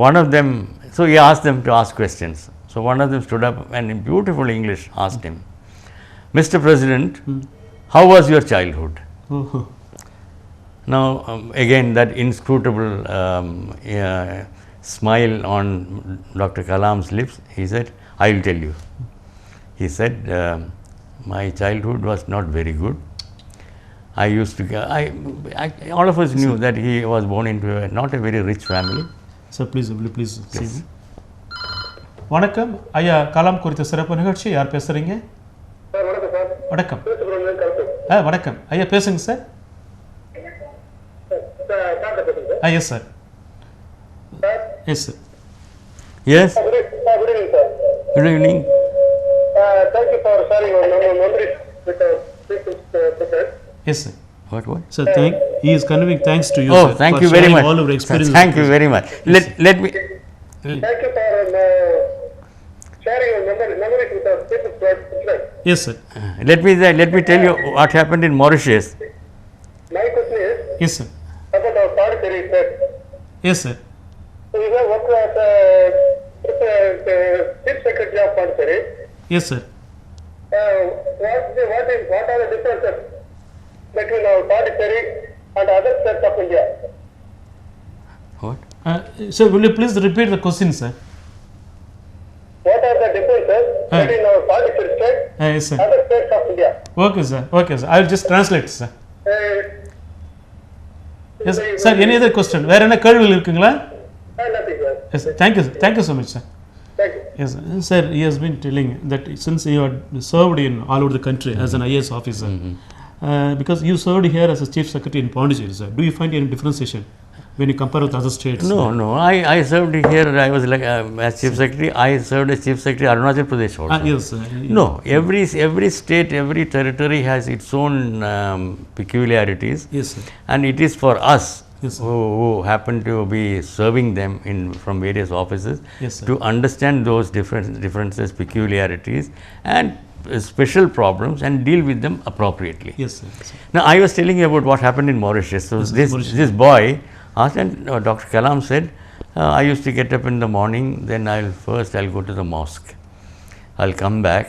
one of them, so he asked them to ask questions. So, one of them stood up and in beautiful English asked him, Mr. President, how was your childhood? Now, again that inscrutable smile on Dr. Kalam's lips, he said, I will tell you. He said, my childhood was not very good. I used to, all of us knew that he was born into not a very rich family. Sir, please. Yes. வணக்கம் ஐயா, கலாம் குறித்த சிறப்பு நிகழ்ச்சி. யார் பேசுறீங்க? வணக்கம். வணக்கம் ஐயா, பேசுங்க sir. Yes sir. Yes sir. Yes. Good evening. Thank you for sharing your memories with the people's protest. Yes, sir. What? Sir, he is conveying thanks to you, oh, sir. Thank you very much. All of your experiences. Thank you very much. Yes. Let me. Thank you for sharing your memories with the people's protest. Yes, sir. Let me tell you what happened in Mauritius. My question is Yes, sir. about our Pondicherry, sir. Yes, sir. So you have worked as Chief Secretary of Pondicherry. Yes, sir. What are the differences between our Pondicherry and other states of India? What? Sir, will you please repeat the question, sir? What are the differences between our Pondicherry state Yes, sir. and other states of India? Okay, sir. Okay, sir. I will just translate, sir. Yes, sir. Any other question? வேற என்ன கேள்விகள் இருக்குங்களா? Nothing, sir. Yes, sir. Thank you, sir. Thank you so much, sir. Thank you. Yes, sir. He has been telling that since you had served in all over the country as an IAS officer, because you served here as a chief secretary in Pondicherry, sir. Do you find any differentiation when you compare with other states? No. I served here. I was like as chief secretary. I served as chief secretary Arunachal Pradesh also. Yes, sir. No, every state, every territory has its own peculiarities. Yes, sir. And it is for us Yes, sir. who happen to be serving them from various offices Yes, sir. to understand those differences, peculiarities, and special problems and deal with them appropriately. Yes, sir. Yes, sir. Now, I was telling you about what happened in Mauritius. So, Yes, Mauritius. this boy asked, and Dr. Kalam said, I used to get up in the morning, then I'll go to the mosque. I'll come back,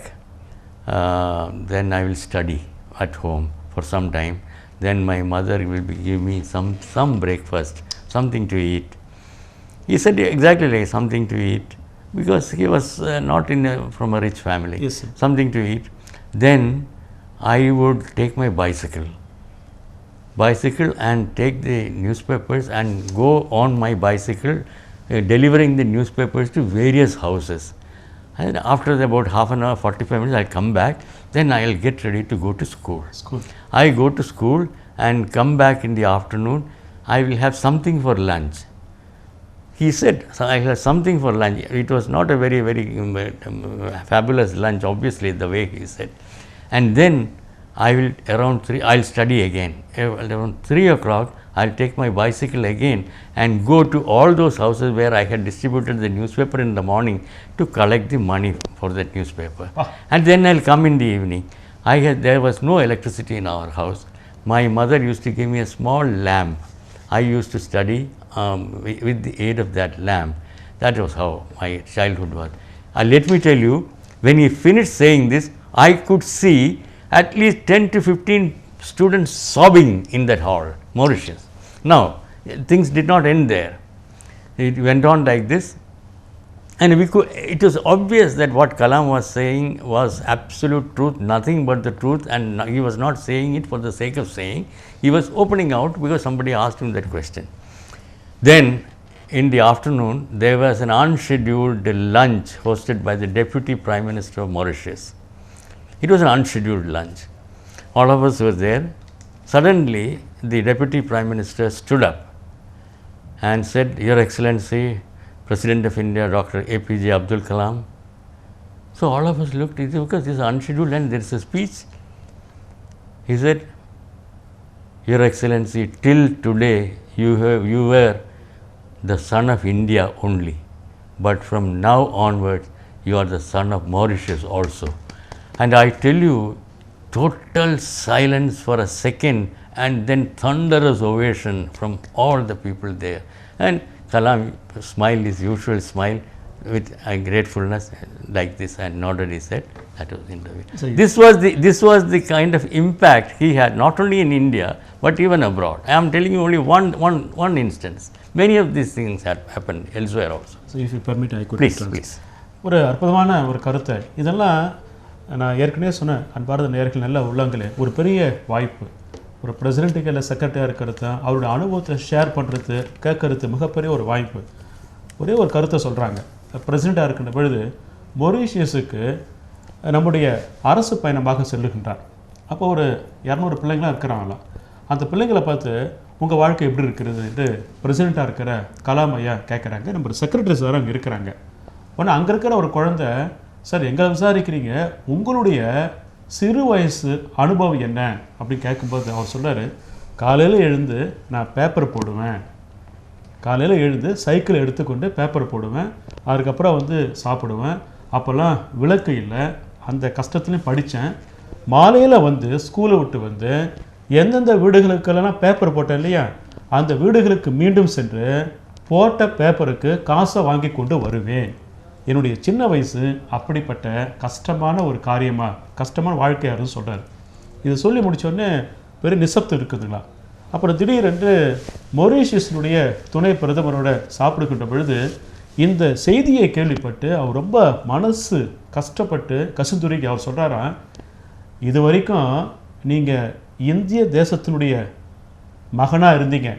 then I will study at home for some time. Then my mother will give me some breakfast, something to eat. He said exactly like something to eat, because he was not from a rich family. Yes, sir. Something to eat. Then I would take my bicycle and take the newspapers and go on my bicycle delivering the newspapers to various houses. And after about half an hour, 45 minutes, I'll come back. Then I'll get ready to go to school. I go to school and come back in the afternoon. I will have something for lunch. He said, I have something for lunch. It was not a very, very fabulous lunch, obviously, the way he said. And then I will around 3, I'll study again. Around 3 o'clock, I'll take my bicycle again and go to all those houses where I had distributed the newspaper in the morning to collect the money for that newspaper. And then I'll come in the evening. There was no electricity in our house. My mother used to give me a small lamp. I used to study with the aid of that lamp. That was how my childhood was. Let me tell you, when he finished saying this, I could see at least 10 to 15 students sobbing in that hall, Mauritius. Now, things did not end there. It went on like this, and it was obvious that what Kalam was saying was absolute truth, nothing but the truth, and he was not saying it for the sake of saying. He was opening out because somebody asked him that question. Then, in the afternoon, there was an unscheduled lunch hosted by the Deputy Prime Minister of Mauritius. It was an unscheduled lunch. All of us were there. Suddenly, the Deputy Prime Minister stood up and said, Your Excellency, President of India, Dr.A.P.J.ABDUL Kalam. So, all of us looked, because this is unscheduled and there is a speech. He said, Your Excellency, till today you were the son of India only, but from now onwards you are the son of Mauritius also. And I tell you, total silence for a second, and then thunderous ovation from all the people there. And Kalam smiled his usual smile with gratefulness like this and nodded his head. That was in the way. So this was the kind of impact he had, not only in India but even abroad. I am telling you only one instance. Many of these things have happened elsewhere also. So if you permit, I could please. ஒரு அற்புதமான ஒரு கருத்தை இதெல்லாம் நான் ஏற்கனவே சொன்னேன். அன்பார்ந்த நேயர்கள் நல்ல உள்ளங்களே, ஒரு பெரிய வாய்ப்பு. ஒரு பிரசிடென்ட்டுக்கு இல்லை செக்ரட்டரியாக இருக்கிறது, அவருடைய அனுபவத்தை ஷேர் பண்ணுறது, கேட்கறது மிகப்பெரிய ஒரு வாய்ப்பு. ஒரே ஒரு கருத்தை சொல்கிறாங்க. பிரசிடெண்ட்டாக இருக்கின்ற பொழுது மொரீஷியஸுக்கு நம்முடைய அரசு பயணமாக செல்லுகின்றார். அப்போ ஒரு 200 பிள்ளைங்களாம் இருக்கிறாங்களாம். அந்த பிள்ளைங்களை பார்த்து உங்கள் வாழ்க்கை எப்படி இருக்கிறது என்று பிரசிடெண்ட்டாக இருக்கிற கலாம் ஐயா கேட்குறாங்க. நம்ம செக்ரட்டரி சார் அங்கே இருக்கிறாங்க. ஒன்று அங்கே இருக்கிற ஒரு குழந்தை, சார் எங்களை விசாரிக்கிறீங்க, உங்களுடைய சிறு வயசு அனுபவம் என்ன அப்படின்னு கேட்கும்போது அவர் சொல்கிறார், காலையில் எழுந்து நான் பேப்பர் போடுவேன், காலையில் எழுந்து சைக்கிள் எடுத்துக்கொண்டு பேப்பர் போடுவேன், அதுக்கப்புறம் சாப்பிடுவேன். அப்போல்லாம் விளக்கு இல்லை, அந்த கஷ்டத்துலையும் படித்தேன். மாலையில் வந்து ஸ்கூலை விட்டு வந்து எந்தெந்த வீடுகளுக்கெல்லாம் பேப்பர் போட்டேன் இல்லையா, அந்த வீடுகளுக்கு மீண்டும் சென்று போட்ட பேப்பருக்கு காசை வாங்கி கொண்டு வருவேன். என்னுடைய சின்ன வயசு அப்படிப்பட்ட கஷ்டமான ஒரு காரியமாக, கஷ்டமான வாழ்க்கையாக சொல்கிறார். இதை சொல்லி முடித்தோடனே பெரிய நிசப்தம் இருக்குதுங்களா. அப்புறம் திடீரென்று மொரீஷியஸினுடைய துணை பிரதமரோட சாப்பிடுகின்ற பொழுது இந்த செய்தியை கேள்விப்பட்டு அவர் ரொம்ப மனசு கஷ்டப்பட்டு கசுந்துருக்கி அவர் சொல்கிறாராம், இது வரைக்கும் நீங்கள் இந்திய தேசத்தினுடைய மகனாக இருந்தீங்க,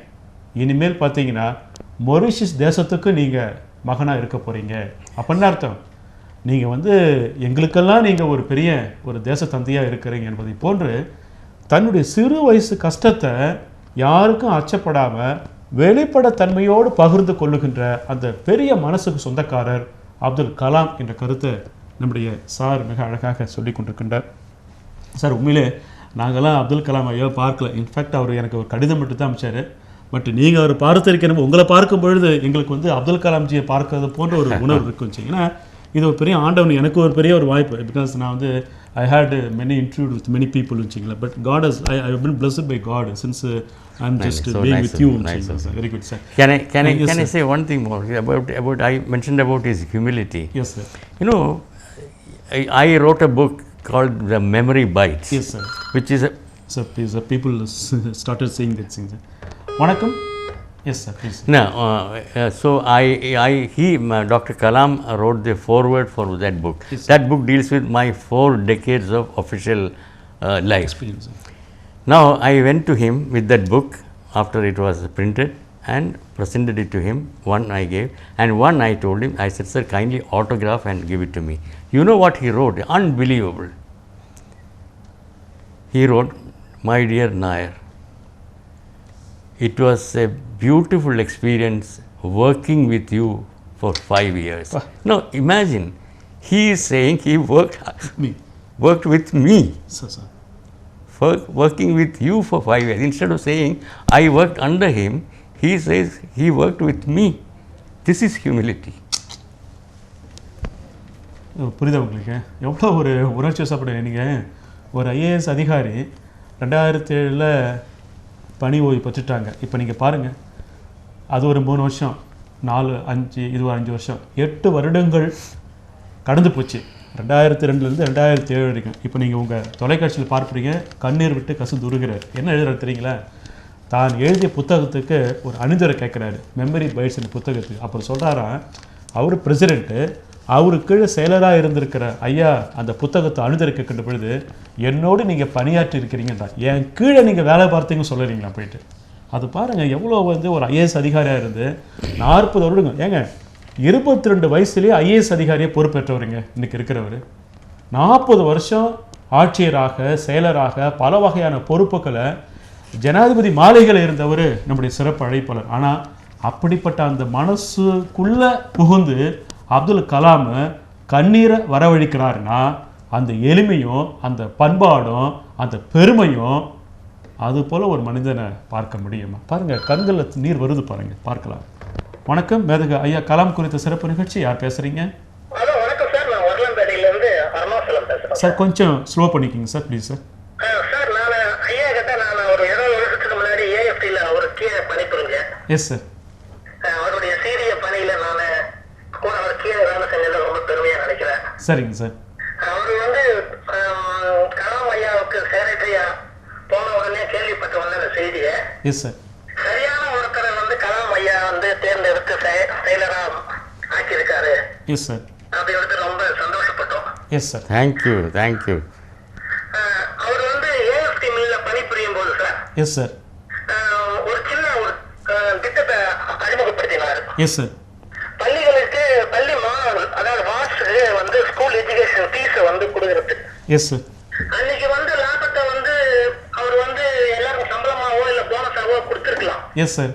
இனிமேல் பார்த்தீங்கன்னா மொரீஷியஸ் தேசத்துக்கு நீங்கள் மகனாக இருக்க போகிறீங்க. அப்படின்னு அர்த்தம், நீங்கள் வந்து எங்களுக்கெல்லாம் நீங்கள் ஒரு பெரிய ஒரு தேச தந்தையாக இருக்கிறீங்க என்பதை போன்று தன்னுடைய சிறு வயசு கஷ்டத்தை யாருக்கும் அச்சப்படாமல் வெளிப்படத்தன்மையோடு பகிர்ந்து கொள்ளுகின்ற அந்த பெரிய மனசுக்கு சொந்தக்காரர் அப்துல் கலாம் என்ற கருத்தை நம்முடைய சார் மிக அழகாக சொல்லி கொண்டிருக்கின்றார். சார், உண்மையிலே நாங்கள்லாம் அப்துல் கலாம் ஐயா பார்க்கல. இன்ஃபேக்ட் அவர் எனக்கு ஒரு கடிதம் மட்டும் தான் அனுப்பிச்சார். பட் நீங்கள் அவர் பார்த்திருக்கணும், உங்களை பார்க்கும் பொழுது எங்களுக்கு வந்து அப்துல் கலாம்ஜியை பார்க்கறது போன்ற ஒரு உணர்வு இருக்குன்னு. ஏன்னா இது ஒரு பெரிய ஆண்டவன், எனக்கு ஒரு பெரிய ஒரு வாய்ப்பு. பிகாஸ் நான் வந்து I had many interviewed with many people வச்சிங்களா. But God has, I have been blessed by God since I'm just so being nice with you. Nice, sir. Very good, sir. Can I say one thing more about I mentioned about his humility. Yes, sir. You know, I wrote a book called The Memory Bites. Yes, sir. Which is a... Sir, please, people started saying that thing. Vanakkam. Yes, sir, please. No, so Dr. Kalam wrote the foreword for that book. Yes, that book deals with my 4 decades of official life. Experience. Now, I went to him with that book after it was printed and presented it to him. One I gave and one I told him, I said, sir, kindly autograph and give it to me. You know what he wrote? Unbelievable. He wrote, my dear Nair, it was a beautiful experience working with you for 5 years. Now imagine, he is saying he worked with me. Sir. Working with you for 5 years. Instead of saying I worked under him, he says he worked with me. This is humility. புரியுதா உங்களுக்கு? எவ்வளோ ஒரு உணர்ச்சி வசப்படுங்க. நீங்கள் ஒரு IAS அதிகாரி 2007 பணி ஓய்வு பெற்றுட்டாங்க. இப்போ நீங்கள் பாருங்கள், அது ஒரு 3 வருஷம், 4, 5, இது ஒரு 5 வருஷம், 8 வருடங்கள் கடந்து போச்சு. 2002லேருந்து 2007 வரைக்கும். இப்போ நீங்கள் உங்கள் தொலைக்காட்சியில் பார்ப்பீங்க, கண்ணீர் விட்டு கசுந்துருகிறார். என்ன எழுதுறாரு தெரியுங்களா? தான் எழுதிய புத்தகத்துக்கு ஒரு அணிந்துரை கேட்குறாரு, மெமரி பைட்ஸ் என்ற புத்தகத்துக்கு. அப்புறம் சொல்கிறாராம், அவர் பிரசிடெண்ட்டு, அவருக்கு கீழே செயலராக இருந்திருக்கிற ஐயா அந்த புத்தகத்தை அணிந்துரை கேட்கின்ற பொழுது, என்னோடு நீங்கள் பணியாற்றி இருக்கிறீங்கன்றா, என் கீழே நீங்கள் வேலை பார்த்தீங்க சொல்லுறீங்களா போயிட்டு. அது பாருங்கள், எவ்வளோ வந்து ஒரு IAS அதிகாரியாக இருந்து 40 வருடங்கள், ஏங்க 22 வயசுலேயே IAS அதிகாரியை பொறுப்பேற்றவருங்க இன்றைக்கி இருக்கிறவர். 40 வருஷம் ஆட்சியராக, செயலராக, பல வகையான பொறுப்புகளை, ஜனாதிபதி மாளிகையில் இருந்தவர் நம்முடைய சிறப்பு அழைப்பாளர். ஆனால் அப்படிப்பட்ட அந்த மனசுக்குள்ளே புகுந்து அப்துல் கலாம் கண்ணீரை வரவழைக்கிறாருன்னா, அந்த எளிமையும் அந்த பண்பாடும் அந்த பெருமையும் அது போல் ஒரு மனிதனை பார்க்க முடியுமா? பாருங்கள், கண்களில் நீர் வருது பாருங்கள், பார்க்கலாம். வணக்கம் மேதக ஐயா, கலாம் குறித்த சிறப்பு நிகழ்ச்சி. யார் பேசுகிறீங்க? வணக்கம் சார், நான் வரலாம்பேட்டையிலேருந்து அருணாசலம் பேசுகிறேன் சார். கொஞ்சம் ஸ்லோ பண்ணிக்கிங்க சார், ப்ளீஸ் சார். சார், நான் ஐயா கிட்ட நான் ஒரு 20 வருஷத்துக்கு முன்னாடி AFTல ஒரு கீழே பணிபுரிஞ்சேன். Yes sir. அவருடைய சீரிய பணியில் நான் கூட அவர் கீழே வேலை செஞ்சதை ரொம்ப பெருமையாக நினைக்கிறேன். சரிங்க சார். அவர் வந்து கலாம் ஐயாவுக்கு செக்ரட்டரியா போன உடனே கேள்விப்பட்ட வந்த அந்த செய்தியை, எஸ் சார், சரியான ஒருத்தரை வந்து கலாம் ஐயா வந்து தேர்ந்தெடுத்து செயலரா ஆக்கியிருக்காரு. S sir. அப்படின்றது ரொம்ப சந்தோஷப்பட்டோம். Yes sir. தேங்க்யூ. அவர் வந்து AFT மில்ல பணிபுரியும் போது சார், எஸ் சார், ஒரு சின்ன ஒரு திட்டத்தை அறிமுகப்படுத்தினார். Yes sir. பள்ளிகளுக்கு பள்ளி மாணவர்கள், அதாவது வாட்ஸுக்கு வந்து ஸ்கூல் எஜுகேஷன் ஃபீஸை வந்து கொடுக்கறது. Yes sir. அன்னைக்கு வந்து லாபத்தை வந்து அவர் வந்து எல்லாருக்கும் சம்பளமாவோ இல்லை போனஸாவோ கொடுத்துருக்கலாம். Yes sir.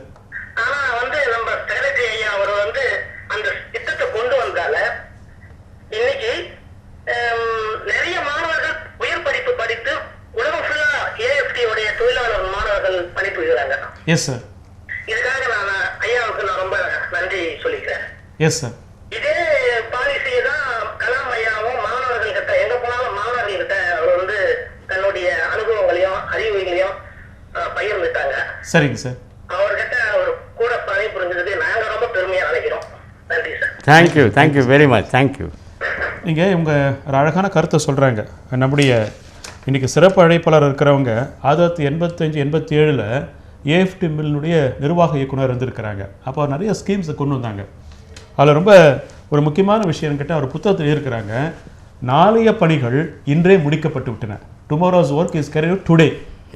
ஆனா வந்து நம்ம செக்ரட்டரி ஐயா அவர் வந்து அந்த திட்டத்தை கொண்டு வந்தால இன்னைக்கு நிறைய மாணவர்கள் உயர் படிப்பு படித்து உலகம் ஃபுல்லா AFT உடைய தொழிலாளர் மாணவர்கள் பணிபுரிகிறாங்க. Yes sir. இதுக்காக நான் ஐயாவுக்கு நான் ரொம்ப நன்றி சொல்லிக்கிறேன். Yes sir. இதே பாலிசியை தான் கலாம் ஐயாவும் மாணவர்கள் கிட்ட எங்க போனாலும் சரிங்க சார். அவர்கிட்ட அவர் கூட பணிபுரிஞ்சதுக்கு நாங்க ரொம்ப பெருமையா நினைக்கிறோம். நன்றி sir. Thank you very much. Thank you. நீங்கள் இவங்க ஒரு அழகான கருத்தை சொல்கிறாங்க. நம்முடைய இன்றைக்கி சிறப்பு அழைப்பாளர் இருக்கிறவங்க 1985-87 ஏஎஃப்டி மில்லுடைய நிர்வாக இயக்குனர் இருந்திருக்கிறாங்க. அப்போ அவர் நிறைய ஸ்கீம்ஸை கொண்டு வந்தாங்க. அதில் ரொம்ப ஒரு முக்கியமான விஷயம் கேட்டால் அவர் புத்தகத்தில் இருக்கிறாங்க, நாளைய பணிகள் இன்றே முடிக்கப்பட்டு விட்டன. Tomorrow's work is carried out today.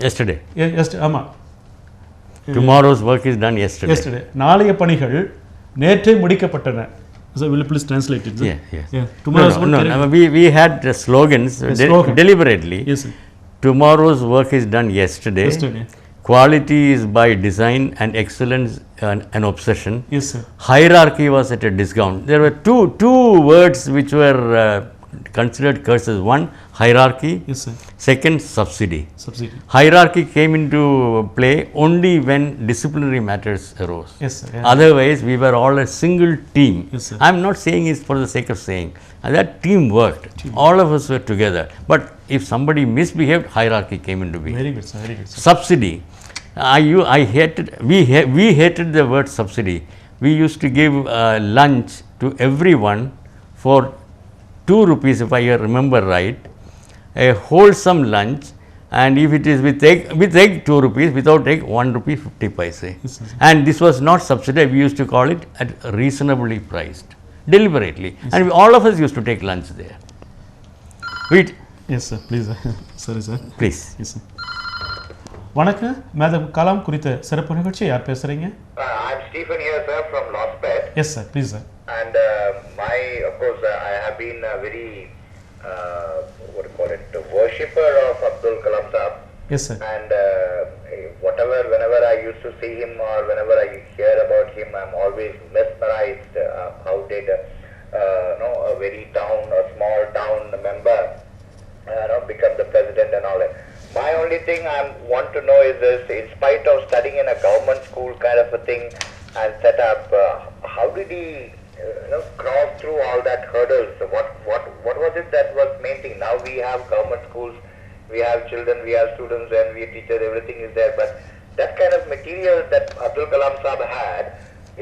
Yesterday. ஆமாம், tomorrow's work is done yesterday. நாளைய பணிகள் நேற்றே முடிக்கப்பட்டன. So will you please translate it? Yeah. Tomorrow's work. No. We had slogans deliberately. Yes, sir. Tomorrow's work is done yesterday. Quality is by design and excellence an obsession. Yes, sir. Hierarchy was at a discount. There were two words which were considered curses. One, hierarchy. Yes, sir. Second, subsidy. Hierarchy came into play only when disciplinary matters arose. Yes, sir. Yeah. Otherwise, we were all a single team. Yes, sir. I am not saying it for the sake of saying. That team worked. All of us were together. But if somebody misbehaved, hierarchy came into being. Very good, sir. Very good, sir. Subsidy. We hated the word subsidy. We used to give lunch to everyone for 2 rupees, if I remember right, a wholesome lunch, and if it is with egg 2 rupees, without egg 1 rupee 50 paise. Yes, and this was not subsidy, we used to call it at reasonably priced, deliberately. Yes, and all of us used to take lunch there. Yes, sir. Please. Sorry, sir. Please. Yes, sir. வணக்கம் madam Kalam குறித்த சிறப்பு நிகழ்ச்சி யார் பேசுறீங்க? I'm Stephen here, sir, from Lospet. Yes, sir. Please, sir. And of course, I have been a very, what do you call it, worshipper of Abdul Kalam Sahab. Yes, sir. And whenever I used to see him or whenever I hear about him, I'm always mesmerized. How did a very small town member, become the president and all that. My only thing I want to know is this: in spite of studying in a government school kind of a thing and set up, how did he cross through all that hurdles? What was it that was main thing? Now we have government schools, we have children, we have students, and we have teachers. Everything is there, but that kind of material that Abdul Kalam Sahab had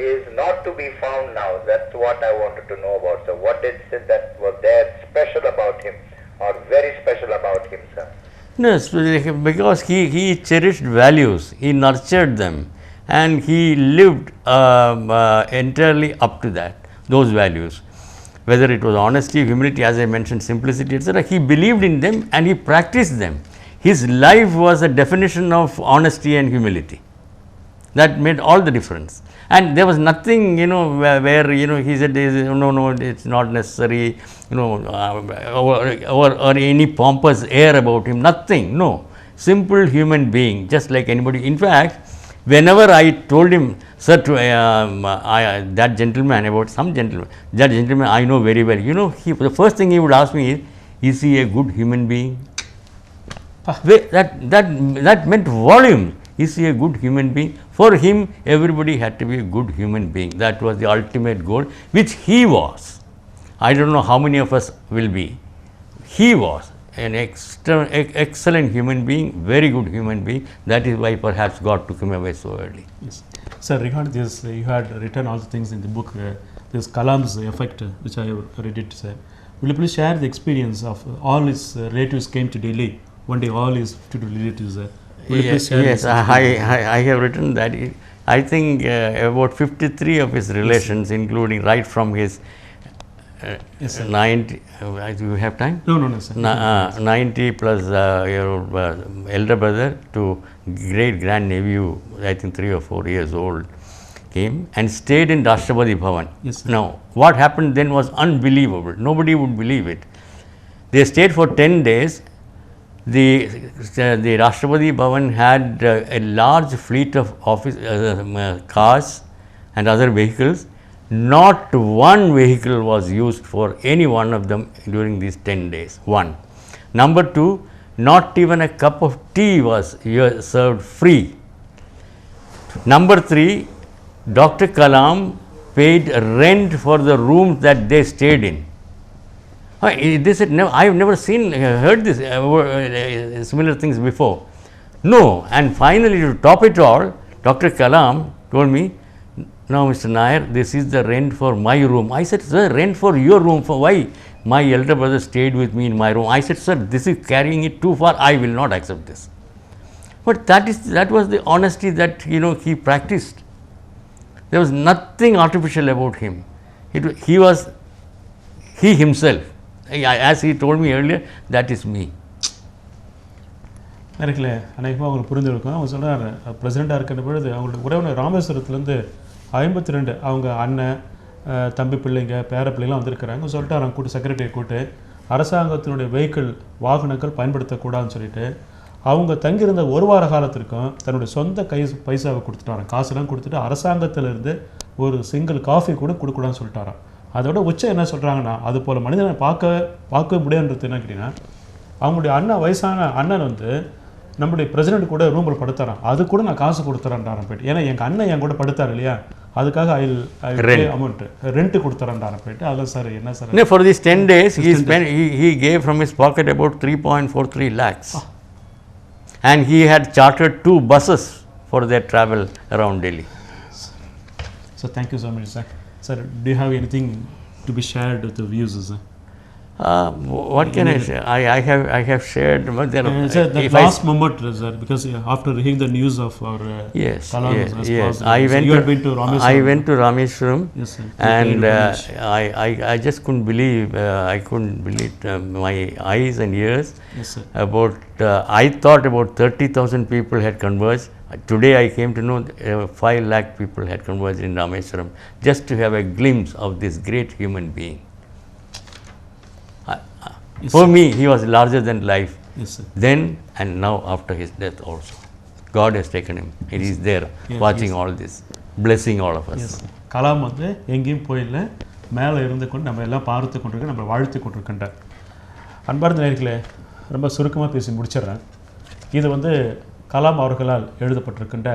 is not to be found now. That's what I wanted to know about. So, what is it that was there special about him, or very special about him, sir? No, because he cherished values, he nurtured them, and he lived entirely up to those values. Whether it was honesty, humility, as I mentioned, simplicity, etc., he believed in them and he practiced them. His life was a definition of honesty and humility. That made all the difference. And there was nothing, where he said, no, it's not necessary, or any pompous air about him, nothing, no. Simple human being, just like anybody. In fact, whenever I told him, sir, to that gentleman I know very well, the first thing he would ask me is he a good human being? That meant volume. Is he a good human being? For him, everybody had to be a good human being. That was the ultimate goal, which he was. I don't know how many of us will be. He was an excellent human being, very good human being. That is why perhaps God took him away so early. Yes. Sir, regarding this, you had written all the things in the book, this Kalam's effect, which I have read it, sir. Will you please share the experience of all his relatives came to Delhi? One day all his 52 relatives Yes, I have written that. I think about 53 of his relations, yes, including right from his 90. Do you have time? No, sir. 90 plus your elder brother to great grand nephew, I think 3 or 4 years old, came and stayed in Rashtrapati Bhavan. Yes, sir. Now, what happened then was unbelievable. Nobody would believe it. They stayed for 10 days. The Rashtrapati Bhavan had a large fleet of cars and other vehicles. Not one vehicle was used for any one of them during these 10 days. One. Number two, not even a cup of tea was served free. Number three, Dr. Kalam paid rent for the rooms that they stayed in. I have never heard this similar things before. No, and finally to top it all, Dr. Kalam told me, now Mr. Nair, this is the rent for my room. I said, sir, rent for your room, for why? My elder brother stayed with me in my room. I said, sir, this is carrying it too far, I will not accept this. But that was the honesty that, you know, he practiced. There was nothing artificial about him. He was he himself. As he told me earlier, that is me. இருக்குல்ல அநேகமாக அவங்களுக்கு புரிஞ்சிருக்கும். அவங்க சொல்கிறார் பிரசிடெண்ட்டாக இருக்கின்ற பொழுது அவங்களுடைய உறவினர் ராமேஸ்வரத்துலேருந்து 52 அவங்க அண்ணன் தம்பி பிள்ளைங்க பேர பிள்ளைங்களாம் வந்திருக்கிறாங்க. சொல்லிட்டு அவங்க கூட்டு செக்ரட்டரியை கூட்டு அரசாங்கத்தினுடைய வெஹிக்கிள் வாகனங்கள் பயன்படுத்தக்கூடாதுன்னு சொல்லிட்டு அவங்க தங்கியிருந்த ஒரு வார காலத்திற்கும் தன்னுடைய சொந்த பைசாவை கொடுத்துட்டாராம். காசுலாம் கொடுத்துட்டு அரசாங்கத்திலிருந்து ஒரு சிங்கிள் காஃபி கூட கொடுக்கூடாதுன்னு சொல்லிட்டாராம். அதோட உச்சம் என்ன சொல்கிறாங்கன்னா, அது போல் மனிதனை பார்க்கவே முடியாதுன்றது என்ன கேட்டிங்கன்னா, அவங்களுடைய வயசான அண்ணன் வந்து நம்முடைய பிரசிடென்ட் கூட ரூமில் படுத்தாரான். அது கூட நான் காசு கொடுத்துறேன்டாரன் போய்ட்டு. ஏன்னா எங்கள் அண்ணன் என் கூட படுத்தார் இல்லையா, அதுக்காக அமௌண்ட் ரெண்ட் கொடுத்துறேன்டாரன் போய்ட்டு. அதில் சார் என்ன sir for these 10 days he gave from his pocket about 3.43 lakhs. And he had chartered 2 buses for their travel around Delhi. So thank you so much, sir. Sir, do you have anything to be shared with the viewers, sir? What can I share? I have shared. But there sir, the last moment, sir, because after hearing the news of our Kalam yes. I went to Rameshwaram. Yes, sir. And I just couldn't believe. I couldn't believe my eyes and ears. Yes, sir. I thought about 30,000 people had converged. Today I came to know 5 lakh people had converged in Rameshwaram just to have a glimpse of this great human being. Yes, for sir. me, he was larger than life. Yes, sir. Then and now after his death also. God has taken him. He is there watching all this, blessing all of us. Yes. Kalam வந்து எங்கேயும் போயில்லை, மேலே இருந்து கொண்டு நம்ம எல்லாம் பார்த்து கொண்டிருக்க, நம்ம வாழ்த்து கொண்டிருக்கின்றார். அன்பார்ந்த நேயர்களே, ரொம்ப சுருக்கமாக பேசி முடிச்சிடுறேன். இது வந்து கலாம் அவர்களால் எழுதப்பட்டிருக்கின்ற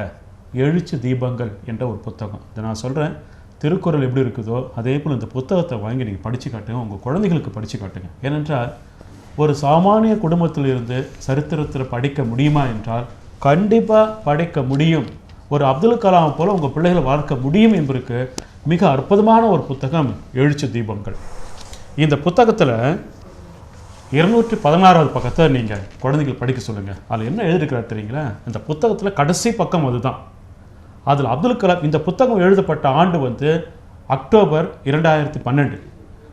எழுச்சி தீபங்கள் என்ற ஒரு புத்தகம். இதை நான் சொல்கிறேன், திருக்குறள் எப்படி இருக்குதோ அதே போல் இந்த புத்தகத்தை வாங்கி நீங்கள் படித்து காட்டுங்க, உங்கள் குழந்தைகளுக்கு படித்து காட்டுங்க. ஏனென்றால் ஒரு சாமானிய குடும்பத்தில் இருந்து சரித்திரத்தில் படிக்க முடியுமா என்றால் கண்டிப்பாக படிக்க முடியும். ஒரு அப்துல் கலாம் போல் உங்கள் பிள்ளைகளை வளர்க்க முடியும் என்பதற்கு மிக அற்புதமான ஒரு புத்தகம் எழுச்சி தீபங்கள். இந்த புத்தகத்தில் 216வது பக்கத்தை நீங்கள் குழந்தைகள் படிக்க சொல்லுங்கள். அதில் என்ன எழுதியிருக்கிறார் தெரியுங்களா? இந்த புத்தகத்தில் கடைசி பக்கம் அதுதான். அதில் அப்துல் கலாம் இந்த புத்தகம் எழுதப்பட்ட ஆண்டு வந்து அக்டோபர் 2012.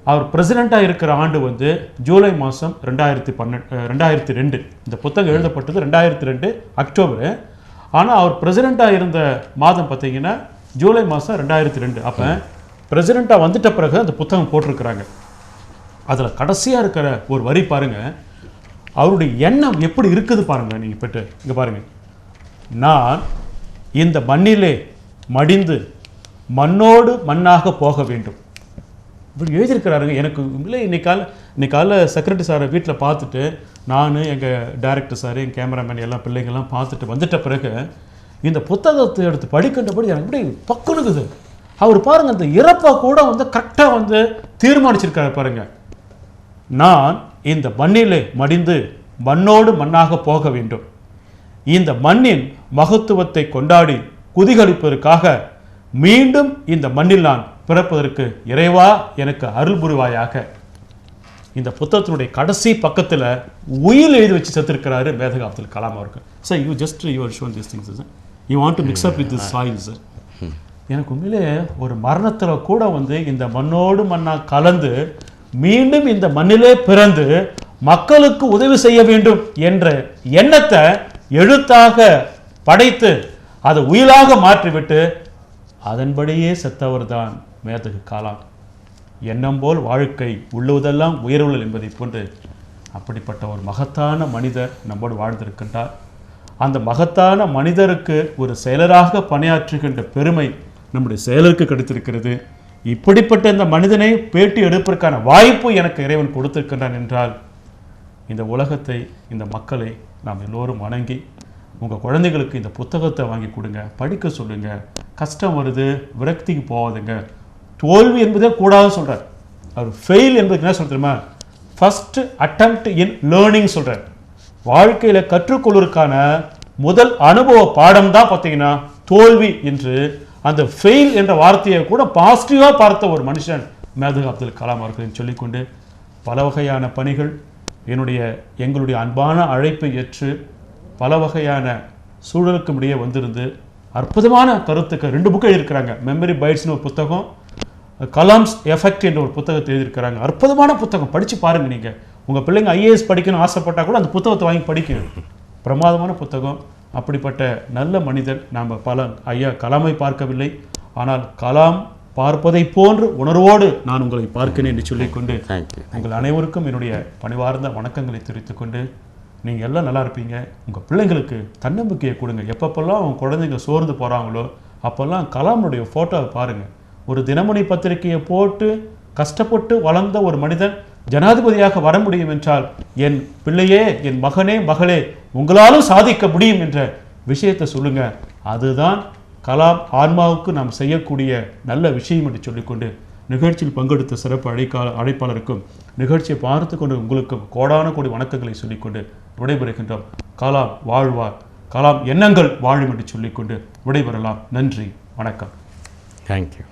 அவர் பிரசிடெண்ட்டாக இருக்கிற ஆண்டு வந்து ஜூலை மாதம் 2002. இந்த புத்தகம் எழுதப்பட்டது 2002 அக்டோபர். ஆனால் அவர் பிரசிடெண்ட்டாக இருந்த மாதம் பார்த்தீங்கன்னா ஜூலை மாதம் 2002. அப்போ பிரசிடெண்ட்டாக வந்துட்ட பிறகு அந்த புத்தகம் போட்டிருக்கிறாங்க. அதில் கடைசியாக இருக்கிற ஒரு வரி பாருங்கள், அவருடைய எண்ணம் எப்படி இருக்குது பாருங்கள். நீங்கள் போய்ட்டு இங்கே பாருங்கள், நான் இந்த மண்ணிலே மடிந்து மண்ணோடு மண்ணாக போக வேண்டும் இப்படி எழுதியிருக்கிறாருங்க. எனக்கு இல்லை இன்னைக்கு காலைல செக்ரட்டரி சாரை வீட்டில் பார்த்துட்டு நான் எங்கள் டைரக்டர் சார் எங்கள் கேமராமேன் எல்லாம் பிள்ளைங்கள்லாம் பார்த்துட்டு வந்துட்ட பிறகு இந்த புத்தகத்தை எடுத்து படிக்கின்றபடி எனக்கு இப்படி பக்குனுக்குது. அவர் பாருங்கள், அந்த இறப்பை கூட வந்து கரெக்டாக வந்து தீர்மானிச்சிருக்காரு பாருங்கள். நான் இந்த மண்ணிலே மடிந்து மண்ணோடு மண்ணாக போக வேண்டும், இந்த மண்ணின் மகத்துவத்தை கொண்டாடி குதிகளிப்பதற்காக மீண்டும் இந்த மண்ணில் நான் பிறப்பதற்கு இறைவா எனக்கு அருள் புரிவாயாக. இந்த புத்தகத்தினுடைய கடைசி பக்கத்தில் உயில் எழுதி வச்சு செத்துருக்கிறாரு மேதகு அப்துல் கலாம் அவர்கள். Sir you are shown this things sir, you want to mix up with this soil sir. எனக்கு உண்மையிலே ஒரு மரணத்தில் கூட வந்து இந்த மண்ணோடு மண்ணாக கலந்து மீண்டும் இந்த மண்ணிலே பிறந்து மக்களுக்கு உதவி செய்ய வேண்டும் என்ற எண்ணத்தை எழுத்தாக படைத்து அதை உயிலாக மாற்றிவிட்டு அதன்படியே செத்தவர் தான் மேதகு கலாம். எண்ணம் போல் வாழ்க்கை உள்ளுவதெல்லாம் உயர்வுள்ளல் என்பதை போன்று அப்படிப்பட்ட ஒரு மகத்தான மனிதர் நம்மோடு வாழ்ந்திருக்கின்றார். அந்த மகத்தான மனிதருக்கு ஒரு செயலராக பணியாற்றுகின்ற பெருமை நம்முடைய செயலருக்கு கிடைத்திருக்கிறது. இப்படிப்பட்ட இந்த மனிதனை பேட்டி எடுப்பதற்கான வாய்ப்பு எனக்கு இறைவன் கொடுத்திருக்கின்றான் என்றால் இந்த உலகத்தை, இந்த மக்களை நாம் எல்லோரும் வணங்கி உங்கள் குழந்தைகளுக்கு இந்த புத்தகத்தை வாங்கி கொடுங்க, படிக்க சொல்லுங்கள். கஷ்டம் வருது, விரக்திக்கு போகாதுங்க. தோல்வி என்பதே கூடாது சொல்கிறார் அவர். ஃபெயில் என்பதுக்கு என்ன சொல்ல தெரியுமா? ஃபஸ்ட்டு அட்டெம்ப்ட் இன் லேர்னிங் சொல்கிறார். வாழ்க்கையில் கற்றுக்கொள்வதற்கான முதல் அனுபவ பாடம் தான் பார்த்தீங்கன்னா தோல்வி என்று அந்த ஃபெயில் என்ற வார்த்தையை கூட பாசிட்டிவாக பார்த்த ஒரு மனுஷன் மேதகு அப்துல் கலாம் அவர்களின் சொல்லிக்கொண்டு பல வகையான பணிகள் எங்களுடைய அன்பான அழைப்பை ஏற்று பல வகையான சூழலுக்கும் இடையே வந்திருந்து அற்புதமான கருத்துக்கள் 2 புக்கு எழுதியிருக்கிறாங்க. மெமரி பைட்ஸ்னு ஒரு புத்தகம், கலாம்ஸ் எஃபெக்ட் என்ற ஒரு புத்தகத்தை எழுதியிருக்கிறாங்க. அற்புதமான புத்தகம், படித்து பாருங்கள். நீங்கள் உங்கள் பிள்ளைங்க IAS படிக்கணும்னு ஆசைப்பட்டால் கூட அந்த புத்தகத்தை வாங்கி படிக்கணும். பிரமாதமான புத்தகம். அப்படிப்பட்ட நல்ல மனிதர். நாம் பல ஐயா கலாமை பார்க்கவில்லை, ஆனால் கலாம் பார்ப்பதை போன்று உணர்வோடு நான் உங்களை பார்க்கிறேன் என்று சொல்லிக்கொண்டு உங்கள் அனைவருக்கும் என்னுடைய பணிவார்ந்த வணக்கங்களை தெரிவித்துக் கொண்டு நீங்கள் எல்லாம் நல்லா இருப்பீங்க. உங்கள் பிள்ளைங்களுக்கு தன்னம்பிக்கையை கொடுங்க. எப்பப்பெல்லாம் அவங்க குழந்தைங்க சோர்ந்து போகிறாங்களோ அப்போல்லாம் கலாமுடைய ஃபோட்டோவை பாருங்கள். ஒரு தினமணி பத்திரிகையை போட்டு கஷ்டப்பட்டு வளர்ந்த ஒரு மனிதன் ஜனாதிபதியாக வர முடியும் என்றால் என் பிள்ளையே, என் மகனே, மகளே, உங்களாலும் சாதிக்க முடியும் என்ற விஷயத்தை சொல்லுங்க. அதுதான் கலாம் ஆன்மாவுக்கு நாம் செய்யக்கூடிய நல்ல விஷயம் என்று சொல்லிக்கொண்டு நிகழ்ச்சியில் பங்கெடுத்த சிறப்பு அழைப்பாளருக்கும் நிகழ்ச்சியை பார்த்து கொண்டு உங்களுக்கும் கோடான கோடி வணக்கங்களை சொல்லிக்கொண்டு விடைபெறுகின்றோம். கலாம் வாழ்வார், கலாம் எண்ணங்கள் வாழும் என்று சொல்லிக்கொண்டு விடைபெறலாம். நன்றி, வணக்கம். தேங்க்யூ.